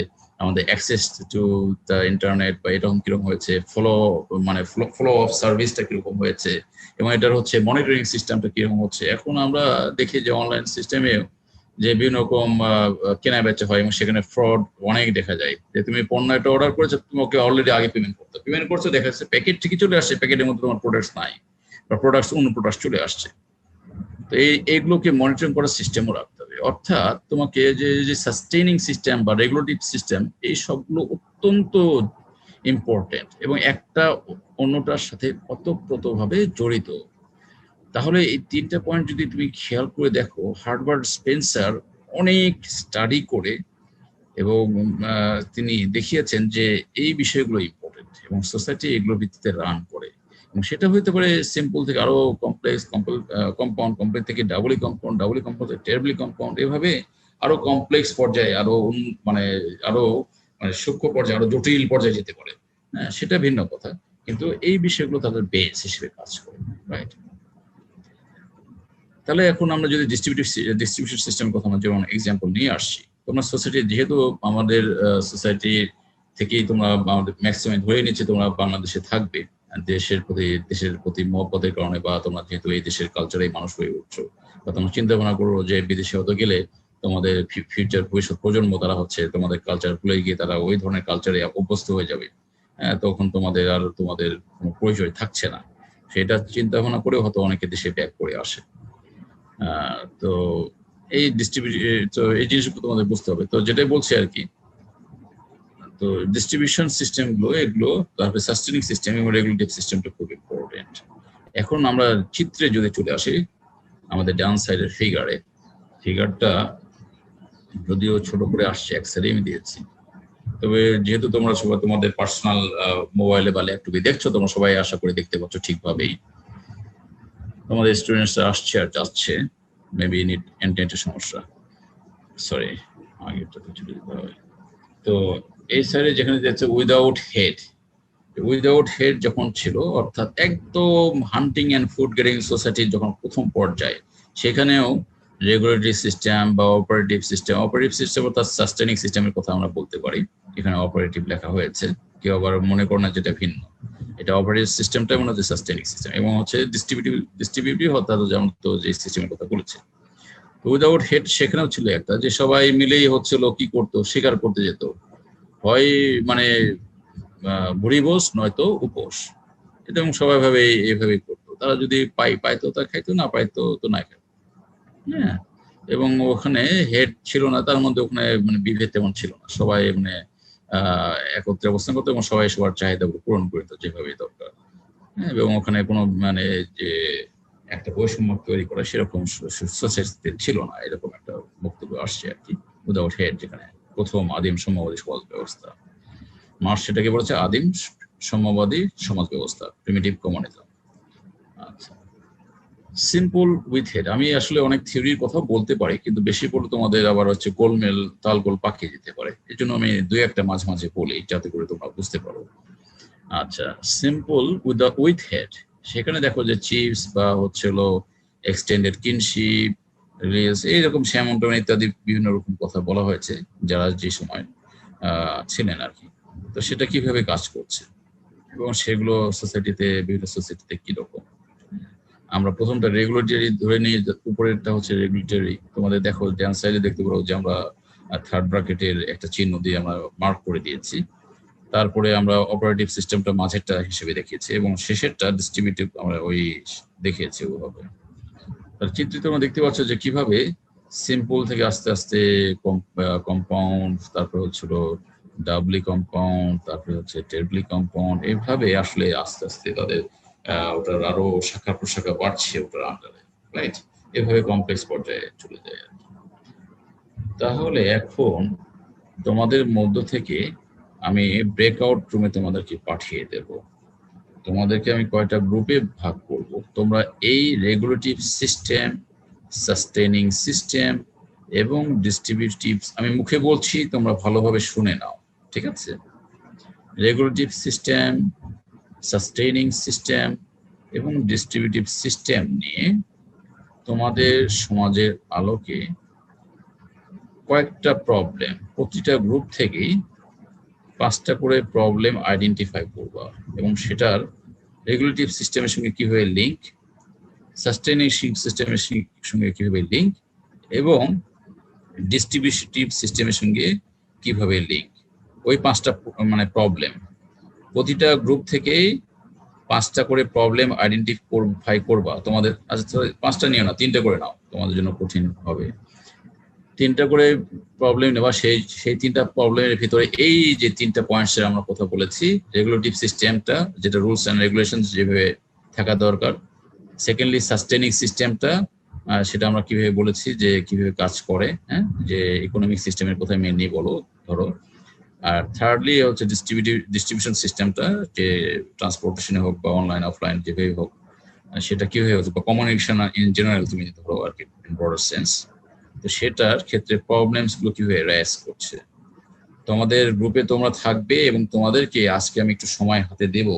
আমাদের অ্যাক্সেস টু দ্য ইন্টারনেট বা এরকম কিরকম হয়েছে, ফ্লো অফ সার্ভিসটা কিরকম হয়েছে, এবং এটার হচ্ছে মনিটরিং সিস্টেমটা কিরকম হচ্ছে। এখন আমরা দেখি যে অনলাইন সিস্টেমে যে বিভিন্ন রকম কেনা বেচা হয় এবং সেখানে ফ্রড অনেক দেখা যায়, যে তুমি পণ্য একটা অর্ডার করেছো, তোমাকে অলরেডি আগে পেমেন্ট করছো, দেখা যাচ্ছে প্যাকেট ঠিকই চলে আসছে, প্যাকেটের মধ্যে তোমার প্রোডাক্টস নাই বা অন্য প্রোডাক্ট চলে আসছে। তো এইগুলোকে মনিটরিং করার সিস্টেমও রাখতে হবে, অর্থাৎ তোমাকে যে সাস্টেইনিং সিস্টেম বা রেগুলেটরি সিস্টেম, এই সবগুলো অত্যন্ত ইম্পর্টেন্ট এবং একটা অন্যটার সাথে ওতপ্রোতভাবে জড়িত। তাহলে এই তিনটা পয়েন্ট যদি তুমি খেয়াল করে দেখো, হার্বার্ট স্পেন্সার অনেক স্টাডি করে এবং তিনি দেখিয়েছেন যে এই বিষয়গুলো ইম্পর্টেন্ট এবং সোসাইটি এগুলোর ভিত্তিতে রান করে, এবং সেটা হইতে পারে সিম্পল থেকে আরো কমপ্লেক্স, কমপ্লেক্স থেকে ডাবলি কম্পাউন্ড থেকে টেরিবলি কম্পাউন্ড, এভাবে আরো কমপ্লেক্স পর্যায়ে, আরো সূক্ষ্ম পর্যায়ে, আরো জটিল পর্যায়ে যেতে পারে, হ্যাঁ, সেটা ভিন্ন কথা, কিন্তু এই বিষয়গুলো তাদের বেস হিসেবে কাজ করে, রাইট? তাহলে এখন আমরা যদি ডিস্ট্রিবিউশন সিস্টেমের কথা আমরা যেমন এক্সাম্পল নিয়ে আসছি, তোমরা সোসাইটি, যেহেতু আমাদের সোসাইটি থেকেই তোমরা আমাদের ম্যাক্সিমাম ধরে নিচ্ছে তোমরা বাংলাদেশে থাকবে, দেশের প্রতি মহব্বতের কারণে, বা তোমরা যেহেতু এই দেশের কালচারে মানুষ হয়ে উঠছো, বা তোমরা চিন্তা ভাবনা করো যে বিদেশে হতে গেলে তোমাদের ফিউচার ভবিষ্যৎ প্রজন্ম তারা হচ্ছে তোমাদের কালচার ভুলে গিয়ে তারা ওই ধরনের কালচারে অভ্যস্ত হয়ে যাবে, তখন তোমাদের কোনো পরিচয় থাকছে না। সেটা চিন্তা ভাবনা করে হয়তো অনেকে দেশে ব্যাক করে আসে। তো এই তো এই জিনিসগুলো তোমাদের বুঝতে হবে। তো যেটাই বলছি আর কি, তো ডিস্ট্রিবিউশন সিস্টেম গুলো এগুলো, তারপরে সাস্টেনিং সিস্টেম এবং রেগুলেটিভ সিস্টেমটা খুব ইম্পর্টেন্ট। এখন আমরা চিত্রে যদি চলে আসি, আমাদের ডান সাইডের ফিগারটা যদিও ছোট করে আসছে, এক সাইডে আমি দিয়েছি, তবে যেহেতু তোমরা সবাই তোমাদের পার্সোনাল মোবাইলে বা ল্যাপটপে দেখছো, তোমরা সবাই আশা করে দেখতে পাচ্ছ ঠিকভাবেই। তোমাদের স্টুডেন্টসরা আসছে আর যাচ্ছে, মেবি ইন্টারনেটের সমস্যা, সরি আগেরটা তো চলে যেতে হবে। তো এই সাইডে যেখানে যাচ্ছে উইদাউট হেড যখন ছিল, অর্থাৎ একদম হান্টিং অ্যান্ড ফুড গ্রেডিং সোসাইটির যখন প্রথম পর্যায়ে, সেখানেও রেগুলেটরি সিস্টেম বা অপারেটিভ সিস্টেম অর্থাৎ সাস্টেনিং সিস্টেমের কথা আমরা বলতে পারি। এখানে অপারেটিভ লেখা হয়েছে, কেউ আবার মনে করো না যেটা ভিন্ন। এটা অপারেটিভ সিস্টেমটা এবং হচ্ছে সাস্টেনিং সিস্টেম, এবং হচ্ছে ডিস্ট্রিবিউটিভ অর্থাৎ যেমন তো যে সিস্টেমের কথা বলেছে। উইদাউট হেড সেখানেও ছিল একটা, যে সবাই মিলেই হচ্ছিল কি করতো, শিকার করতে যেত, হয় মানে ভুরিভোজ নয়তো উপোস, এবং সবাই এইভাবেই করতো। তারা যদি পাইতো তা খাইতো, না পাইতো তো না খাইতো। হ্যাঁ, এবং ওখানে হেড ছিল না, তার মধ্যে ওখানে মানে বিভেদ তেমন ছিল না, সবাই মানে একত্রে অবস্থান করতো এবং সবাই সবার চাহিদা পূরণ করতো যেভাবে দরকার। হ্যাঁ, এবং ওখানে কোনো মানে যে একটা বৈষম্য তৈরি করা সেরকম সোসাইটিতে ছিল না, এরকম একটা বক্তব্য আসছে আর কি। উইদাউট হেড, যেখানে প্রথম আদিম সাম্যবাদী সমাজ ব্যবস্থা, মার্কস সেটাকে বলেছে আদিম সাম্যবাদী সমাজ ব্যবস্থা, প্রিমিটিভ কমিউনিজম। আচ্ছা, সিম্পল উইথ হেড, আমি আসলে অনেক থিওরির কথা বলতে পারি, কিন্তু বেশি বলে তোমাদের আবার হচ্ছে গোলমেল তালগোল পাকিয়ে যেতে পারে, এই জন্য আমি দুই একটা মাঝে মাঝে বলি যাতে করে তোমরা বুঝতে পারো। আচ্ছা, সিম্পল উইথ হেড, সেখানে দেখো যে চিপস বা হচ্ছিল এক্সটেন্ডেড কিনশিপ, রিলস, এইরকম স্যামন্টন ইত্যাদি বিভিন্ন রকম কথা বলা হয়েছে যারা যে সময় ছিলেন আর কি। তো সেটা কিভাবে কাজ করছে এবং সেগুলো সোসাইটিতে, বিভিন্ন সোসাইটিতে কিরকম। আমরা প্রথমটা রেগুলেটরি ধরে নিয়ে, উপরেরটা হচ্ছে রেগুলেটরি। তোমাদের দেখো ডান সাইডে দেখতে পারো যে আমরা থার্ড ব্র্যাকেটের একটা চিহ্ন দিয়ে আমরা মার্ক করে দিয়েছি। তারপরে আমরা অপারেটিভ সিস্টেমটা মাঝেরটা হিসেবে দেখিয়েছি এবং শেষেরটা ডিস্ট্রিবিউটিভ আমরা ওই দেখিয়েছি ওইভাবে। তার চিত্রে তোমরা দেখতে পাচ্ছ যে কিভাবে সিম্পল থেকে আস্তে আস্তে কম্পাউন্ড, তারপর হচ্ছিল ডাবলি কম্পাউন্ড, তারপরে হচ্ছে ট্রিপলি কম্পাউন্ড, এইভাবে আসলে আস্তে আস্তে তাদের ওটার আরো শাখা প্রশাখা বাড়ছে ওটার আন্ডারে, রাইট? এভাবে কমপ্লেক্স পর্যায়ে চলে যায় আর কি। তাহলে এখন তোমাদের মধ্য থেকে আমি ব্রেকআউট রুমে তোমাদেরকে পাঠিয়ে দেব। তোমাদেরকে আমি কয়টা গ্রুপে ভাগ করব, তোমরা এই রেগুলেটিভ সিস্টেম, সাস্টেনিং সিস্টেম এবং ডিস্ট্রিবিউটিভ, আমি মুখে বলছি তোমরা ভালোভাবে শুনে নাও, ঠিক আছে? রেগুলেটিভ সিস্টেম, সাস্টেনিং সিস্টেম এবং ডিস্ট্রিবিউটিভ সিস্টেম নিয়ে তোমাদের সমাজের আলোকে কয়েকটা প্রবলেম, প্রতিটা গ্রুপ থেকেই 5টা করে প্রবলেম আইডেন্টিফাই করবা এবং সেটার রেগুলেটিভ সিস্টেমের সঙ্গে কিভাবে লিঙ্ক, সাস্টেনিং সিস্টেমের সঙ্গে কিভাবে লিঙ্ক এবং ডিস্ট্রিবিউটিভ সিস্টেমের সঙ্গে কিভাবে লিঙ্ক, ওই 5টা মানে প্রবলেম প্রতিটা গ্রুপ থেকেই 5টা করে প্রবলেম আইডেন্টিফাই করবা তোমাদের। আচ্ছা, 5টা নিও না, 3টে করে নাও, তোমাদের জন্য কঠিন হবে। 3টা করে প্রবলেম নেবা, সেই 3টা প্রবলেমের ভিতরে এই যে 3টা পয়েন্টসের আমরা কথা বলেছি, রেগুলেটিভ সিস্টেমটা যেটা রুলস অ্যান্ড রেগুলেশন যেভাবে থাকা দরকার, সেকেন্ডলি সাস্টেনিং সিস্টেমটা সেটা আমরা কিভাবে বলেছি যে কিভাবে কাজ করে, হ্যাঁ, যে ইকোনমিক সিস্টেমের কথা মেনলি বলো ধরো, আর থার্ডলি হচ্ছে ডিস্ট্রিবিউশন সিস্টেমটা, যে ট্রান্সপোর্টেশনে হোক বা অনলাইন অফলাইন যেভাবে হোক সেটা কিভাবে হচ্ছে, বা কমিউনিকেশন ইন জেনারেল তুমি ধরো আর কি, ইন ব্রডার সেন্স। তো সেটার ক্ষেত্রে প্রবলেমস গুলো কিভাবে রাইজ করছে। তোমাদের গ্রুপে তোমরা থাকবে এবং তোমাদেরকে আজকে আমি একটু সময় হাতে দেব।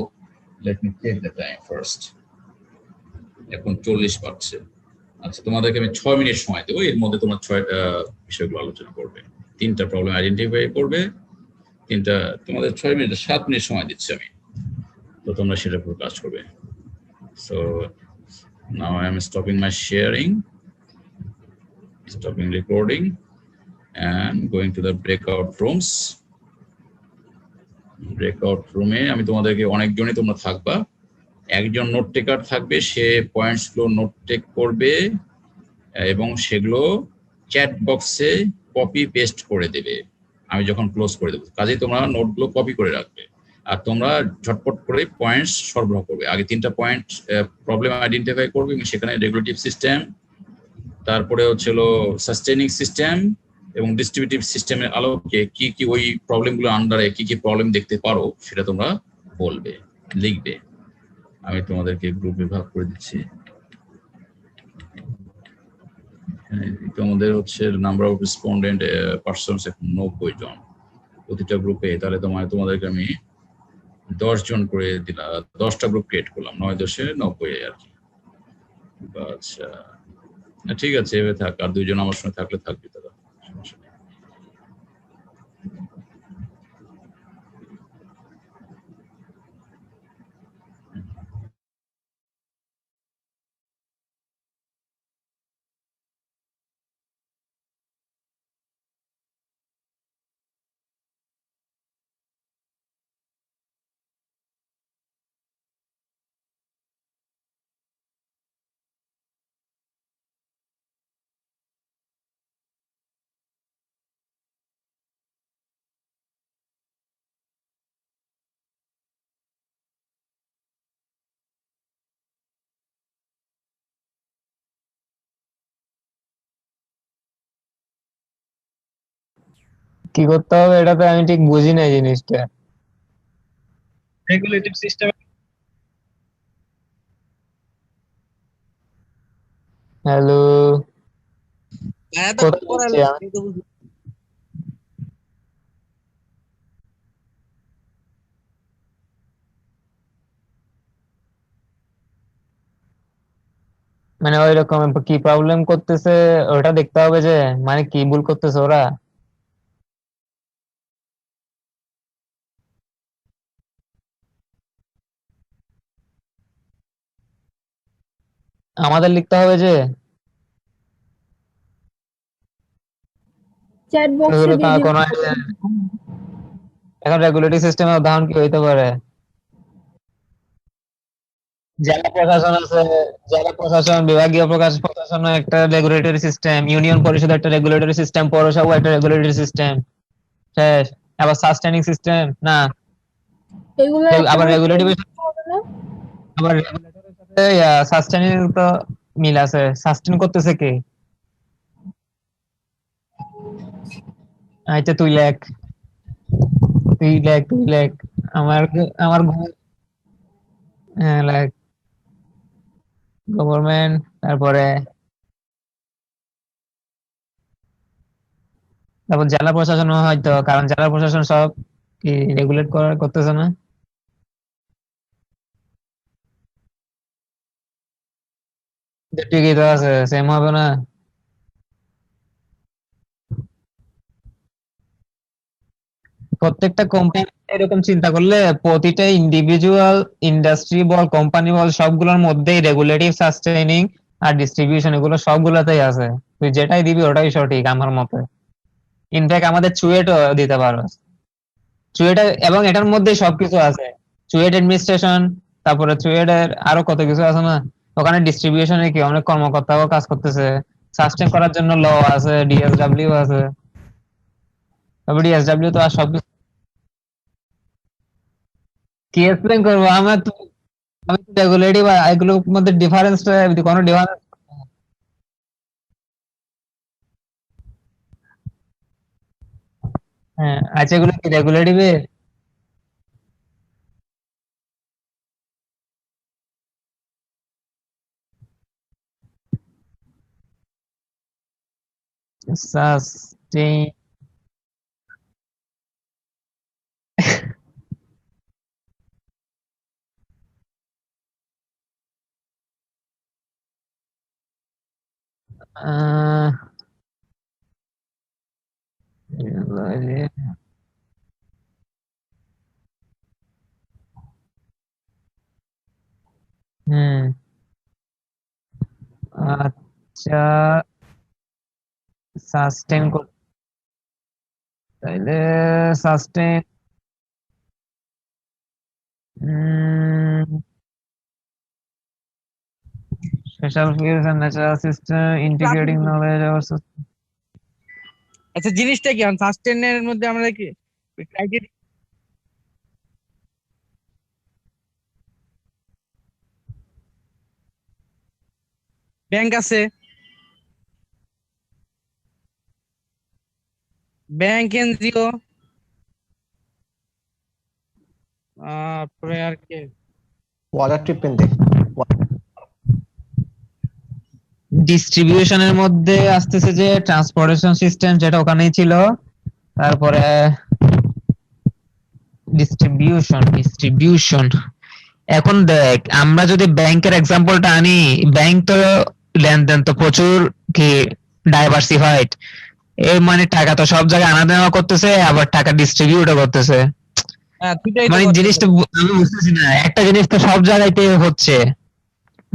Let me take the time first. এখন 40 বাজছে। আচ্ছা, তোমাদেরকে আমি 6 মিনিট সময় দেবো, এর মধ্যে তোমরা 6টা বিষয়গুলো আলোচনা করবে, 3টা প্রবলেম আইডেন্টিফাই করবে, 3টা, তোমাদের 6 মিনিট 7 মিনিট সময় দিচ্ছি আমি, তো তোমরা সেটার উপর কাজ করবে। So now I am stopping my sharing, stopping recording and going to the breakout rooms. Breakout room এ আমি তোমাদেরকে, অনেকজনই তোমরা থাকবা, একজন নোট টেকার থাকবে, সে পয়েন্টস গুলো নোট টেক করবে এবং সেগুলো চ্যাট বক্সে কপি পেস্ট করে দেবে আমি যখন ক্লোজ করে দেবো। কাজেই তোমরা নোটগুলো কপি করে রাখবে আর তোমরা ঝটপট করে পয়েন্টস সরবরাহ করবে। আগে 3টা পয়েন্ট প্রবলেম আইডেন্টিফাই করবে এবং সেখানে রেগুলেটিভ সিস্টেম, তারপরে হচ্ছিল সাস্টেনিং সিস্টেম এবং ডিস্ট্রিবিউটিভ সিস্টেমের আলোকে কি কি ওই প্রবলেমগুলো আন্ডারে কি কি প্রবলেম দেখতে পারো সেটা তোমরা বলবে, লিখবে। আমি তোমাদেরকে গ্রুপে ভাগ করে দিচ্ছি। তোমাদের হচ্ছে নাম্বার অফ রেসপন্ডেন্ট পার্সনস এখন 90 জন প্রতিটা গ্রুপে। তাহলে তোমাদেরকে আমি 10 জন করে দিলাম, 10টা গ্রুপ ক্রিয়েট করলাম, 9×10=90 আর কি। আচ্ছা ঠিক আছে, এভাবে থাক। আর 2 জন আমার সঙ্গে থাকলে থাকবে, তারা সমস্যা নেই। কি করতে হবে এটা তো আমি ঠিক বুঝি না জিনিসটা। রেগুলেটিভ সিস্টেম। হ্যালো, হ্যাঁ তো কোথায় পড়াই আছি লাগছে, আমি? এই তো বুঝি। মানে ওই রকম কি প্রবলেম করতেছে ওটা দেখতে হবে, যে মানে কি ভুল করতেছে ওরা। আমাদের লিখতে হবে যে চ্যাট বক্সে এগুলো তো দিয়ে কোনো দিবেন। idea নেই। এখন রেগুলেটরি সিস্টেমের উদাহরণ কি হইতে পারে? জেলা প্রশাসন আছে, জেলা প্রশাসন, বিভাগীয় প্রশাসন একটা রেগুলেটরি সিস্টেম, ইউনিয়ন পরিষদ একটা রেগুলেটরি সিস্টেম, পৌরসভা একটা রেগুলেটরি সিস্টেম। শেষ। আবার সাস্টেনিং সিস্টেম না, এগুলো একটা আবার করে রেগুলেটরি, হবে না? আবার রেগুলেটরের সাথে সাস্টেনিং তো মিল আছে। সাস্টেন করতেছে কে? আচ্ছা তুই লেখ, তুই লেখ। আমার আমার হ্যাঁ লেখ। গভর্নমেন্ট, তারপরে তারপর জেলা প্রশাসন হয়তো, কারণ জেলা প্রশাসন সব কি রেগুলেট করতেছে না। ঠিকই তো আছে, সেম হবে না? প্রত্যেকটা কোম্পানি এরকম চিন্তা করলে প্রতিটা ইন্ডিভিজুয়াল ইন্ডাস্ট্রি বল, কোম্পানি বল, সবগুলোর মধ্যেই রেগুলেটিভ, সাস্টেইনিং আর ডিস্ট্রিবিউশন এগুলো সবগুলোতেই আছে। তুই যেটাই দিবি ওটাই সঠিক আমার মতে। ইনফ্যাক্ট আমাদের চুয়েটও দিতে পারো, চুয়েটে, এবং এটার মধ্যে সবকিছু আছে। চুয়েট অ্যাডমিনিস্ট্রেশন, তারপরে চুয়েটের আরো কত কিছু আছে না। ওখানে ডিস্ট্রিবিউশনে কি অনেক কর্মকর্তাও কাজ করতেছে, সাস্টেন করার জন্য ল আছে, ডিএসডব্লিউ আছে। তবে ডিএসডব্লিউ তো আর সব কি এক্সপ্লেন করবো আমার তো, আমি তো রেগুলেটিভ এগুলোর মধ্যে ডিফারেন্সটা, কোনো ডিফারেন্স। হ্যাঁ আচ্ছা, এগুলো কি রেগুলেটিভে? সাস্টেইন, হুম, আচ্ছা, সাস্টেন তাইলে sustain special fields and natural system integrating knowledge or আচ্ছা জিনিসটা কি সাস্টেনের মধ্যে আমরা কি ক্রাইটেরিয়া ব্যাংক আছে, ব্যাংক এনজিও, তারপরে আর কি ওয়াটার ট্রিটমেন্ট দেখ ডিস্ট্রিবিউশনের মধ্যে আসতেছে যে ট্রান্সপোর্টেশন সিস্টেম, যেটা ওখানেই ছিল। তারপরে ডিস্ট্রিবিউশন এখন দেখ, আমরা যদি ব্যাংকের এক্সাম্পলটা আনি, ব্যাংক তো লেনদেন তো প্রচুর কি ডাইভার্সিফাইড, এর মানে টাকা তো সব জায়গায় আনা নেওয়া করতেছে, আবার টাকা ডিস্ট্রিবিউটও করতেছে। মানে জিনিসটা আমি বুঝতেছি না, একটা জিনিস তো সব জায়গায়তে হচ্ছে,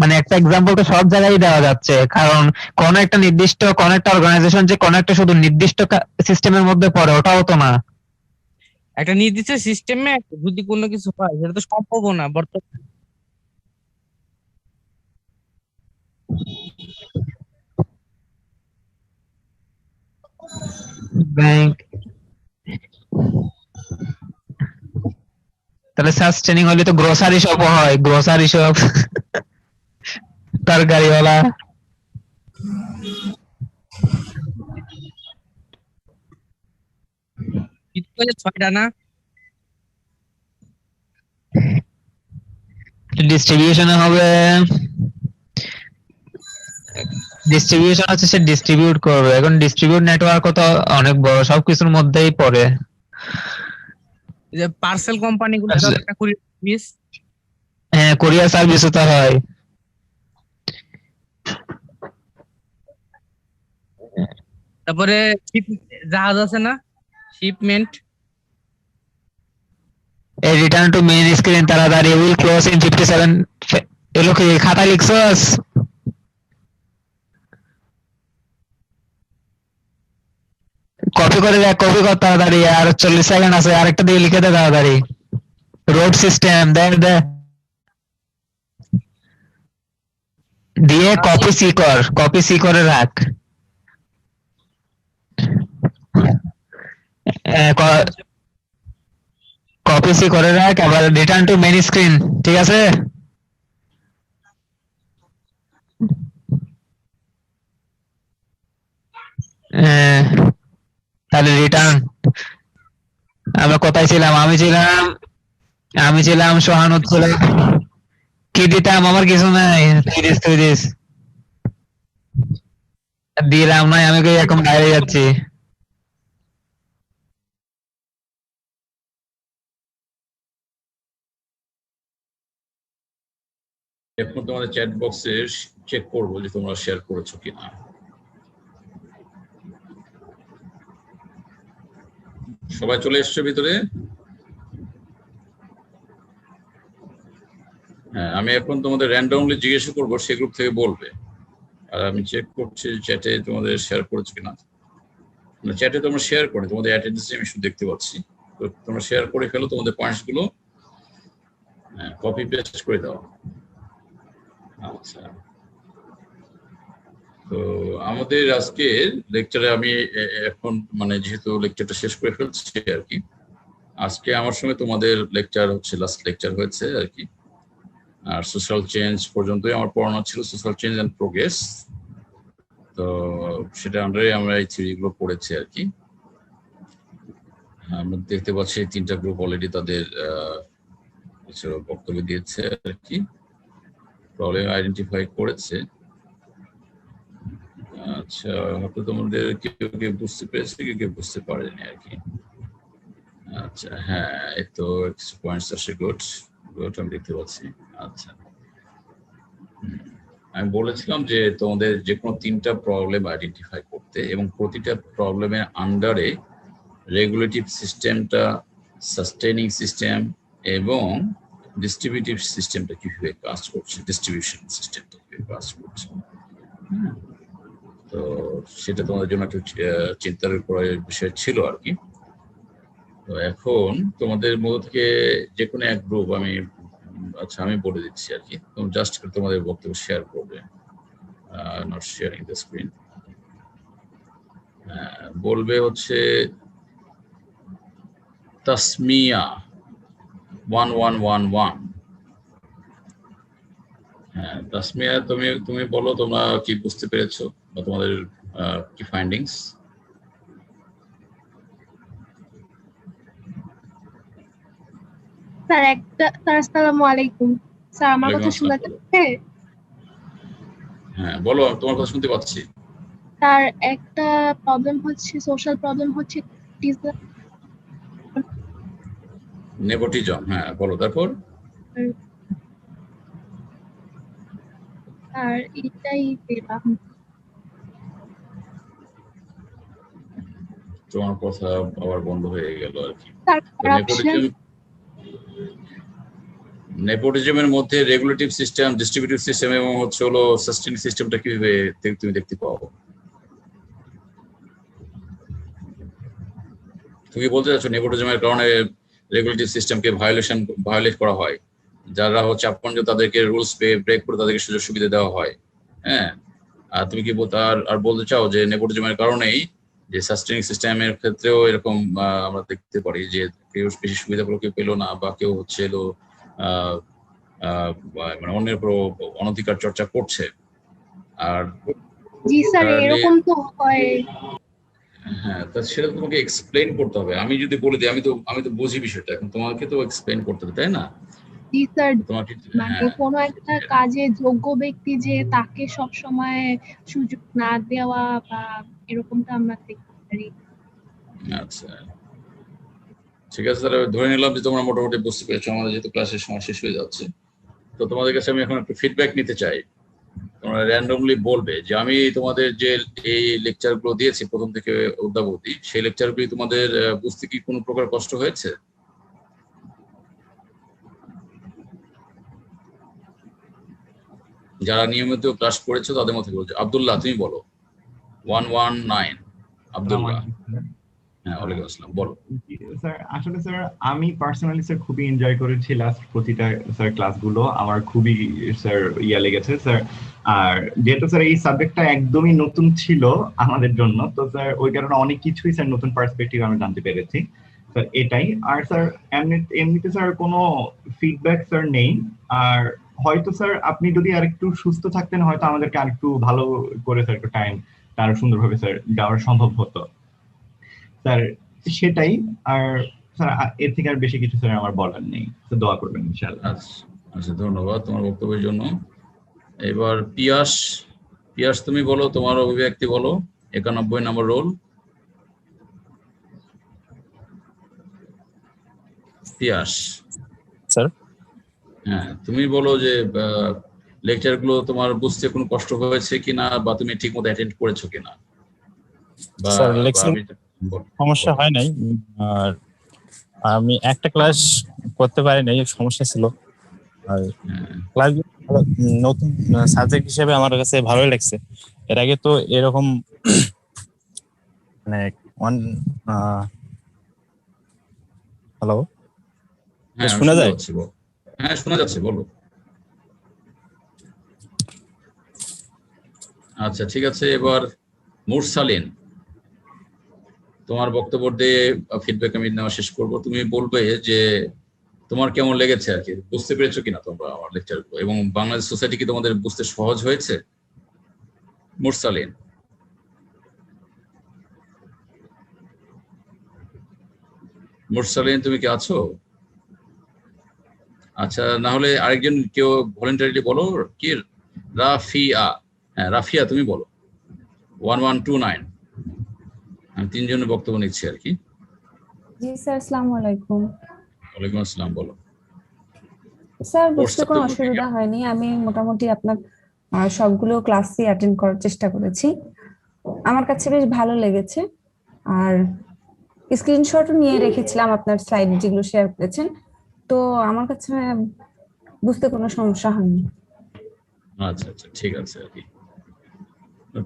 মানে একটা এক্সাম্পল তো সব জায়গায় দেওয়া যাচ্ছে, কারণ কোন একটা নির্দিষ্ট কোন একটা অর্গানাইজেশন যে কোন একটা শুধু নির্দিষ্ট সিস্টেমের মধ্যে পড়ে ওটাও তো না। একটা নির্দিষ্ট সিস্টেমে যদি কোনো কিছু হয় সেটা তো সম্ভব না বর্তমানে। ব্যাংক তাহলে সাস্টেনিং হলে তো গ্রোসারি শপ হয়, গ্রোসারি শপ তরকারিওয়ালা। ছয়টা না ডিস্ট্রিবিউশনে হবে, ডিস্ট্রিবিউশন হচ্ছে সে ডিস্ট্রিবিউট করবে। এখন ডিস্ট্রিবিউট নেটওয়ার্কও তো অনেক বড়, সবকিছুর মধ্যেই পড়ে। যে পার্সেল কোম্পানিগুলো একটা কুরিয়ার সার্ভিস, হ্যাঁ কুরিয়ার সার্ভিসও তো হয়। তারপরে জাহাজ আছে না, shipment. A return to main screen তাড়াতাড়ি, উইল ক্লোজ ইন 57। এলো কি খাতা লিখছস? কপি করে দেখ, কপি কর তাড়াতাড়ি, আর 40 সেকেন্ড আছে, আরেকটা দিয়ে লিখে দে তাড়াতাড়ি। রোড সিস্টেম দেখ দে, দিয়ে কপি সি করে রাখ। কপি সি করে রাখ, আবার রিটার্ন টু মেইন স্ক্রিন, ঠিক আছে? তাহলে রিটার্ন, আমরা কোথায় ছিলাম? আমি ছিলাম সোহানুদ ছিল। কি দিতাম? আমার কিছু নাই, তুই দিস। দিলাম নাই, আমি এখন বাইরে যাচ্ছি। এখন তোমাদের চ্যাট বক্সে চেক করবো যে তোমরা শেয়ার করেছো কিনা। সবাই চলে এসছো ভিতরে? হ্যাঁ, আমি এখন তোমাদের র্যান্ডমলি জিজ্ঞাসা করবো, সে গ্রুপ থেকে বলবে। আর আমি চেক করছি চ্যাটে তোমাদের শেয়ার করেছো কিনা। চ্যাটে তোমরা শেয়ার করে তোমাদের অ্যাটেন্ডেন্স আমি শুধু দেখতে পাচ্ছি। তো তোমরা শেয়ার করে ফেলো তোমাদের পয়েন্টস গুলো, কপি পেস্ট করে দাও। আচ্ছা, তো আমাদের আজকের লেকচারে আমি এখন মানে যেহেতু লেকচারটা শেষ করে ফেলছি আর কি, আজকে আমার সঙ্গে তোমাদের লেকচার হচ্ছে লাস্ট লেকচার হয়েছে আর কি। আর সোশ্যাল চেঞ্জ পর্যন্তই আমার পড়ানো ছিল, সোশ্যাল চেঞ্জ অ্যান্ড প্রোগ্রেস। তো সেটা আন্ডারে আমরা এই থিওরিগুলো পড়েছি আর কি। আমরা দেখতে পাচ্ছি তিনটা গ্রুপ অলরেডি তাদের কিছু বক্তব্য দিয়েছে আর কি, প্রবলেম আইডেন্টিফাই করেছে। আচ্ছা, হয়তো তোমাদের কেউ কেউ বুঝতে পেরেছে, কেউ বুঝতে পারেনি আর কি। আচ্ছা, হ্যাঁ এই তো কিছু পয়েন্টস আসে, গুড আমি দেখতে পাচ্ছি। আচ্ছা, আমি বলেছিলাম যে তোমাদের যে কোনো তিনটা প্রবলেম আইডেন্টিফাই করতে, এবং প্রতিটা প্রবলেমের আন্ডারে রেগুলেটিভ সিস্টেমটা, সাস্টেনিং সিস্টেম এবং ডিস্ট্রিবিউটিভ সিস্টেমটা কিভাবে কাজ করছে, ডিস্ট্রিবিউশন সিস্টেমটা কিভাবে কাজ করছে। তো সেটা তোমাদের জন্য একটু চিন্তার বিষয় ছিল আর কি। তো এখন তোমাদের মধ্যে থেকে যে কোনো এক গ্রুপ আমি বলে দিচ্ছি আর কি, তুমি জাস্ট তোমাদের বক্তব্য শেয়ার করবে। Not sharing the screen. বলবে হচ্ছে তাসমিয়া 1111। হ্যাঁ তাসমিয়া, তুমি বলো তোমরা কি বুঝতে পেরেছো বা তোমাদের কি ফাইন্ডিংস? স্যার স্যার আসসালামু আলাইকুম স্যার, আমার কথা শোনা যাচ্ছে? হ্যাঁ বলো, তোমার কথা শুনতে পাচ্ছি। স্যার একটা প্রবলেম হচ্ছে, সোশ্যাল প্রবলেম হচ্ছে নেপোটিজম। হ্যাঁ বলো তারপর। স্যার এটাই তোমার কথা আবার বন্ধ হয়ে গেল আর কি। নেপোটিজমের মধ্যে রেগুলেটিভ সিস্টেম, ডিস্ট্রিবিউটিভ সিস্টেম এবং হচ্ছে হলো সাস্টেইনিং সিস্টেমটা কিভাবে তুমি দেখতে পাও? তুমি বলতে চাচ্ছ নেপোটিজমের কারণে রেগুলেটিভ সিস্টেমকে ভায়োলেট করা হয়, যারা হচ্ছে আপন তাদেরকে রুলস ব্রেক করে তাদেরকে সুযোগ সুবিধা দেওয়া হয়। হ্যাঁ, আর তুমি কি আর বলতে চাও যে নেপোটিজমের কারণেই যে সাস্টেইনিং সিস্টেমের ক্ষেত্রেও এরকম আমরা দেখতে পারি যে কেউ বেশি সুবিধাগুলো কেউ পেলো না, বা কেউ হচ্ছে এলো মানে অন্যের উপর অনধিকার চর্চা করছে। আর জি স্যার এরকম তো হয়। হ্যাঁ, তা সেটা তোমাকে এক্সপ্লেইন করতে হবে। আমি যদি বলে দিই, আমি তো বুঝি বিষয়টা, এখন তোমাকে তো এক্সপ্লেইন করতে হবে, তাই না? জি স্যার, তোমাকে মানে কোনো একটা কাজে যোগ্য ব্যক্তি যে তাকে সব সময় সুযোগ না দেওয়া বা এরকমটা আমরা দেখতে পারি। আচ্ছা ঠিক আছে, তাহলে ধরে নিলাম যে তোমরা মোটামুটি বুঝতে পেরেছো। আমাদের যেহেতু ক্লাসের সময় শেষ হয়ে যাচ্ছে, তো তোমাদের কাছে আমি এখন একটু ফিডব্যাক নিতে চাই। তোমরা র্যান্ডমলি বলবে যে আমি তোমাদের যে এই লেকচারগুলো দিয়েছি প্রথম থেকে অদ্যাবধি, সেই লেকচারগুলি তোমাদের বুঝতে কি কোনো প্রকার কষ্ট হয়েছে? যারা নিয়মিত ক্লাস করেছো তাদের মধ্যে বলছো। আব্দুল্লাহ তুমি বলো। 119 আব্দুল্লাহ। হ্যাঁ ওয়ালাইকুম আসসালাম, বলো। স্যার আসলে স্যার আমি পার্সোনালি স্যার খুবই এনজয় করেছি লাস্ট প্রতিটা স্যার ক্লাসগুলো, আমার খুবই স্যার লেগেছে স্যার। আর যেহেতু স্যার এই সাবজেক্টটা একদমই নতুন ছিল আমাদের জন্য, তো স্যার ওই কারণে অনেক কিছুই স্যার নতুন পার্সপেক্টিভ আমি জানতে পেরেছি স্যার, এটাই। আর স্যার এমনিতে স্যার কোনো ফিডব্যাক স্যার নেই। আর হয়তো স্যার আপনি যদি আরেকটু সুস্থ থাকতেন, হয়তো আমাদেরকে আরেকটু ভালো করে স্যার একটু টাইম আরো সুন্দরভাবে স্যার দেওয়া সম্ভব হতো স্যার, সেটাই। আর স্যার এর থেকে আর বেশি কিছু স্যার আমার বলার নেই, তো দোয়া করবেন ইনশাআল্লাহ। আচ্ছা ধন্যবাদ তোমার বক্তব্যের জন্য। এবার পিয়াস তুমি বলো, তোমার অভিব্যক্তি বলো। 91 নম্বর রোল। পিয়াস স্যার। হ্যাঁ তুমি বলো যে লেকচার গুলো তোমার বুঝতে কোনো কষ্ট হয়েছে কিনা, বা তুমি ঠিক মতো অ্যাটেন্ড করেছো কিনা? স্যার লেকচার সমস্যা হয় নাই, আর আমি একটা ক্লাস করতে পারি নাই, সমস্যা ছিল। আর ক্লাস নতুন সাবজেক্ট হিসেবে আমার কাছে ভালোই লাগছে। এর আগে তো এরকম মানে হ্যালো শোনা যায়? হ্যাঁ শোনা যাচ্ছে, বলো। আচ্ছা ঠিক আছে, এবার মুরসালিন তোমার বক্তব্য দিয়ে ফিডব্যাক আমি নেওয়া শেষ করব। তুমি বলবে যে তোমার কেমন লেগেছে আর কি, বুঝতে পেরেছো কিনা তোমরা আমার লেকচারগুলো, এবং বাংলাদেশ সোসাইটি কি তোমাদের বুঝতে সহজ হয়েছে? মুরসালিন। মুরসালিন তুমি কি আছো? আচ্ছা না হলে আরেকজন কেউ ভলেন্টারিলি বলো। কি রাফিয়া? হ্যাঁ রাফিয়া তুমি বলো। 1129। আমি তিনজনের বক্তব্য নিচ্ছি আর কি। জি স্যার, আসসালামু আলাইকুম। ওয়ালাইকুম আসসালাম, বলো। স্যার বুঝতে কোনো অসুবিধা হয়নি, আমি মোটামুটি আপনার সবগুলো ক্লাসই অ্যাটেন্ড করার চেষ্টা করেছি, আমার কাছে বেশ ভালো লেগেছে। আর স্ক্রিনশটও নিয়ে রেখেছিলাম আপনার স্লাইড যেগুলো শেয়ার করেছেন, তো আমার কাছে বুঝতে কোনো সমস্যা হয়নি। আচ্ছা আচ্ছা ঠিক আছে আর কি।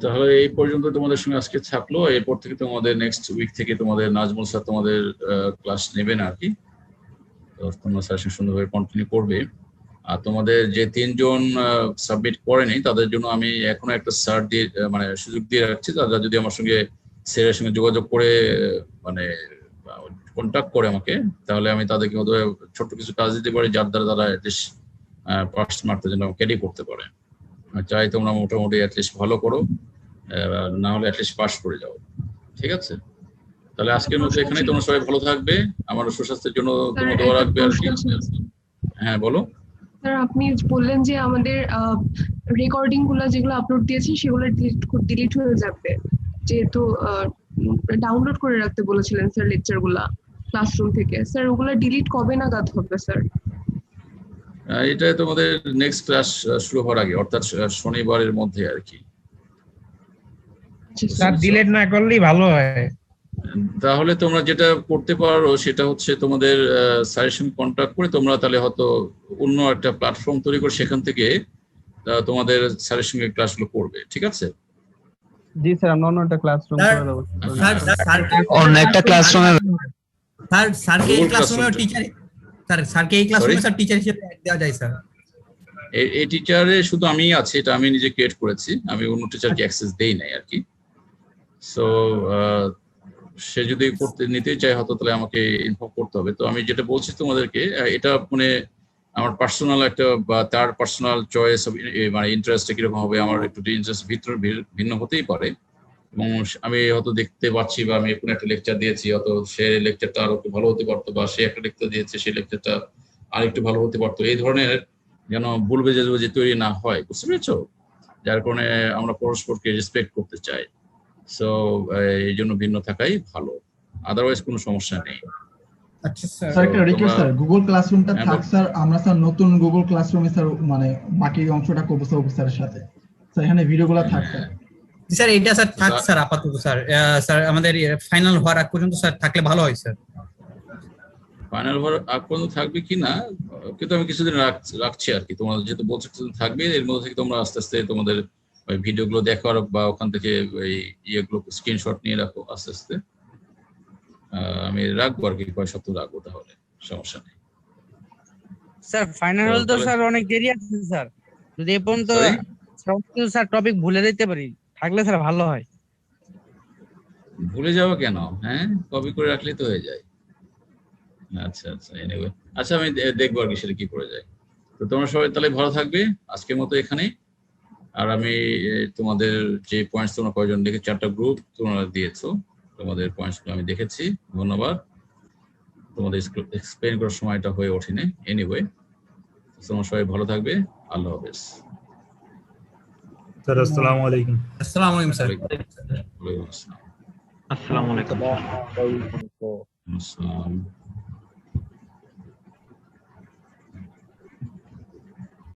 তাহলে এই পর্যন্ত তোমাদের সঙ্গে আজকে থাকলো। এরপর থেকে তোমাদের নেক্সট উইক থেকে তোমাদের নাজমুল স্যার তোমাদের ক্লাস নেবেন আর কি, তোমরা স্যার সুন্দরভাবে কন্টিনিউ করবে। আর তোমাদের যে 3 জন সাবমিট করেনি তাদের জন্য আমি এখনো একটা স্যার দিয়ে মানে সুযোগ দিয়ে রাখছি, তারা যদি আমার সঙ্গে স্যারের সঙ্গে যোগাযোগ করে মানে কন্ট্যাক্ট করে আমাকে, তাহলে আমি তাদেরকে ছোট্ট কিছু কাজ দিতে পারি যার দ্বারা তারা অ্যাটলিস্ট পাস মার্কটার জন্য ক্যারি করতে পারে। চাই তোমরা মোটামুটি অ্যাটলিস্ট ভালো করো, না হলে অ্যাটলিস্ট পাস করে যাও। ঠিক আছে, তাহলে আজকের মতো এখানেই। তোমরা সবাই ভালো থাকবে, আমার সুস্বাস্থ্যের জন্য তোমরা দোয়া রাখবে আর কি। হ্যাঁ বলো। স্যার আপনি বললেন যে আমাদের রেকর্ডিং গুলো যেগুলো আপলোড দিয়েছি সেগুলো ডিলিট হয়ে যাবে, যেহেতু ডাউনলোড করে রাখতে বলেছিলেন স্যার লেকচার গুলা ক্লাসরুম থেকে। স্যার ওগুলো ডিলিট কবে নাগাদ হবে স্যার? এটা তোমাদের নেক্সট ক্লাস শুরু হওয়ার আগে, অর্থাৎ শনিবারের মধ্যে আর কি। স্যার ডিলিট না করলেই ভালো হয়। তাহলে তোমরা যেটা করতে পারো সেটা হচ্ছে তোমাদের স্যারের সঙ্গে কন্ট্যাক্ট করে তোমরা তাহলে হয়তো অন্য একটা প্ল্যাটফর্ম তৈরি করে সেখান থেকে তোমাদের স্যারের সঙ্গে ক্লাসগুলো করবে। ঠিক আছে? জি স্যার, আমরা অন্য একটা ক্লাসরুম করে দেব। স্যার অন্য একটা ক্লাসরুমে স্যারকে এই ক্লাসরুমে টিচার স্যারকে এই ক্লাসরুমে স্যার টিচার হিসেবে দেওয়া যায় স্যার? এই টিচারে শুধু আমিই আছি, এটা আমি নিজে ক্রিয়েট করেছি, আমি অন্য টিচারকে অ্যাক্সেস দেই নাই আর কি। সো সে যদি করতে নিতে চায় হয়তো তাহলে আমাকে ইনফর্ম করতে হবে। তো আমি যেটা বলছি তোমাদেরকে, এটা মানে আমার পার্সোনাল একটা বা তার পার্সোনাল চয়েস মানে ইন্টারেস্ট কিরকম হবে, আমার একটু ইন্টারেস্ট ভিতরে ভিন্ন হতেই পারে। এবং আমি হয়তো দেখতে পাচ্ছি বা আমি কোনো একটা লেকচার দিয়েছি, হয়তো সে লেকচারটা আরো একটু ভালো হতে পারতো, বা সে একটা লেকচার দিয়েছে সেই লেকচারটা আর একটু ভালো হতে পারতো। এই ধরনের যেন ভুল বুঝাবুঝি তৈরি না হয়, বুঝতে পেরেছো? যার কারণে আমরা পরস্পরকে রেসপেক্ট করতে চাই। সো এই জন্য ভিন্ন থাকাই ভালো, আদারওয়াইজ কোনো সমস্যা নেই। আচ্ছা স্যার, স্যার একটা রিকোয়েস্ট স্যার, গুগল ক্লাসরুমটা থাক স্যার, আমরা স্যার নতুন গুগল ক্লাসরুমে স্যার মানে বাকি অংশটা করব স্যার অফিসারের সাথে। স্যার এখানে ভিডিওগুলো থাক স্যার। স্যার এটা স্যার থাক স্যার আপাতত স্যার। স্যার আমাদের ফাইনাল হওয়ার আগ পর্যন্ত স্যার থাকলে ভালো হয় স্যার। ফাইনাল হওয়ার আগ পর্যন্ত থাকবে কি না, কিন্তু আমি কিছুদিন রাখছি আর কি। তোমাদের যেহেতু বলছো কিছুদিন থাকবে, এর মধ্যে থেকে তোমরা আস্তে আস্তে তোমাদের ওই ভিডিওগুলো দেখার বা ওখান থেকে ওই ইয়েগুলো স্ক্রিনশট নিয়ে রাখো আস্তে আস্তে। আমি রাখবো আর কি, কয়েক সপ্তাহ রাখবো, তাহলে সমস্যা নেই। স্যার ফাইনাল হল তো স্যার অনেক দেরি আছে স্যার, যদি এ পর্যন্ত সবকিছু স্যার টপিক ভুলে যেতে পারি থাকলে স্যার ভালো হয়। ভুলে যাবো কেন? হ্যাঁ, কপি করে রাখলেই তো হয়ে যায়। আচ্ছা আচ্ছা, এনিওয়ে আচ্ছা আমি দেখবো আর কি সেটা কি করে যায়। তো তোমরা সবাই তাহলে ভালো থাকবে, আজকের মতো এখানেই। আর আমি তোমাদের যে পয়েন্টস তোমরা কয়জন দেখে 4টা গ্রুপ তোমরা দিয়েছো, তোমাদের পয়েন্টসগুলো আমি দেখেছি, ধন্যবাদ। তোমাদের এক্সপ্লেইন করার সময়টা হয়ে ওঠেনি। এনিওয়ে তোমরা সবাই ভালো থাকবে, আল্লাহ হাফেজ। স্যার আসসালামু আলাইকুম। আসসালামু আলাইকুম স্যার। ওয়ালাইকুম আসসালাম। আসসালামু আলাইকুম। আসসালাম।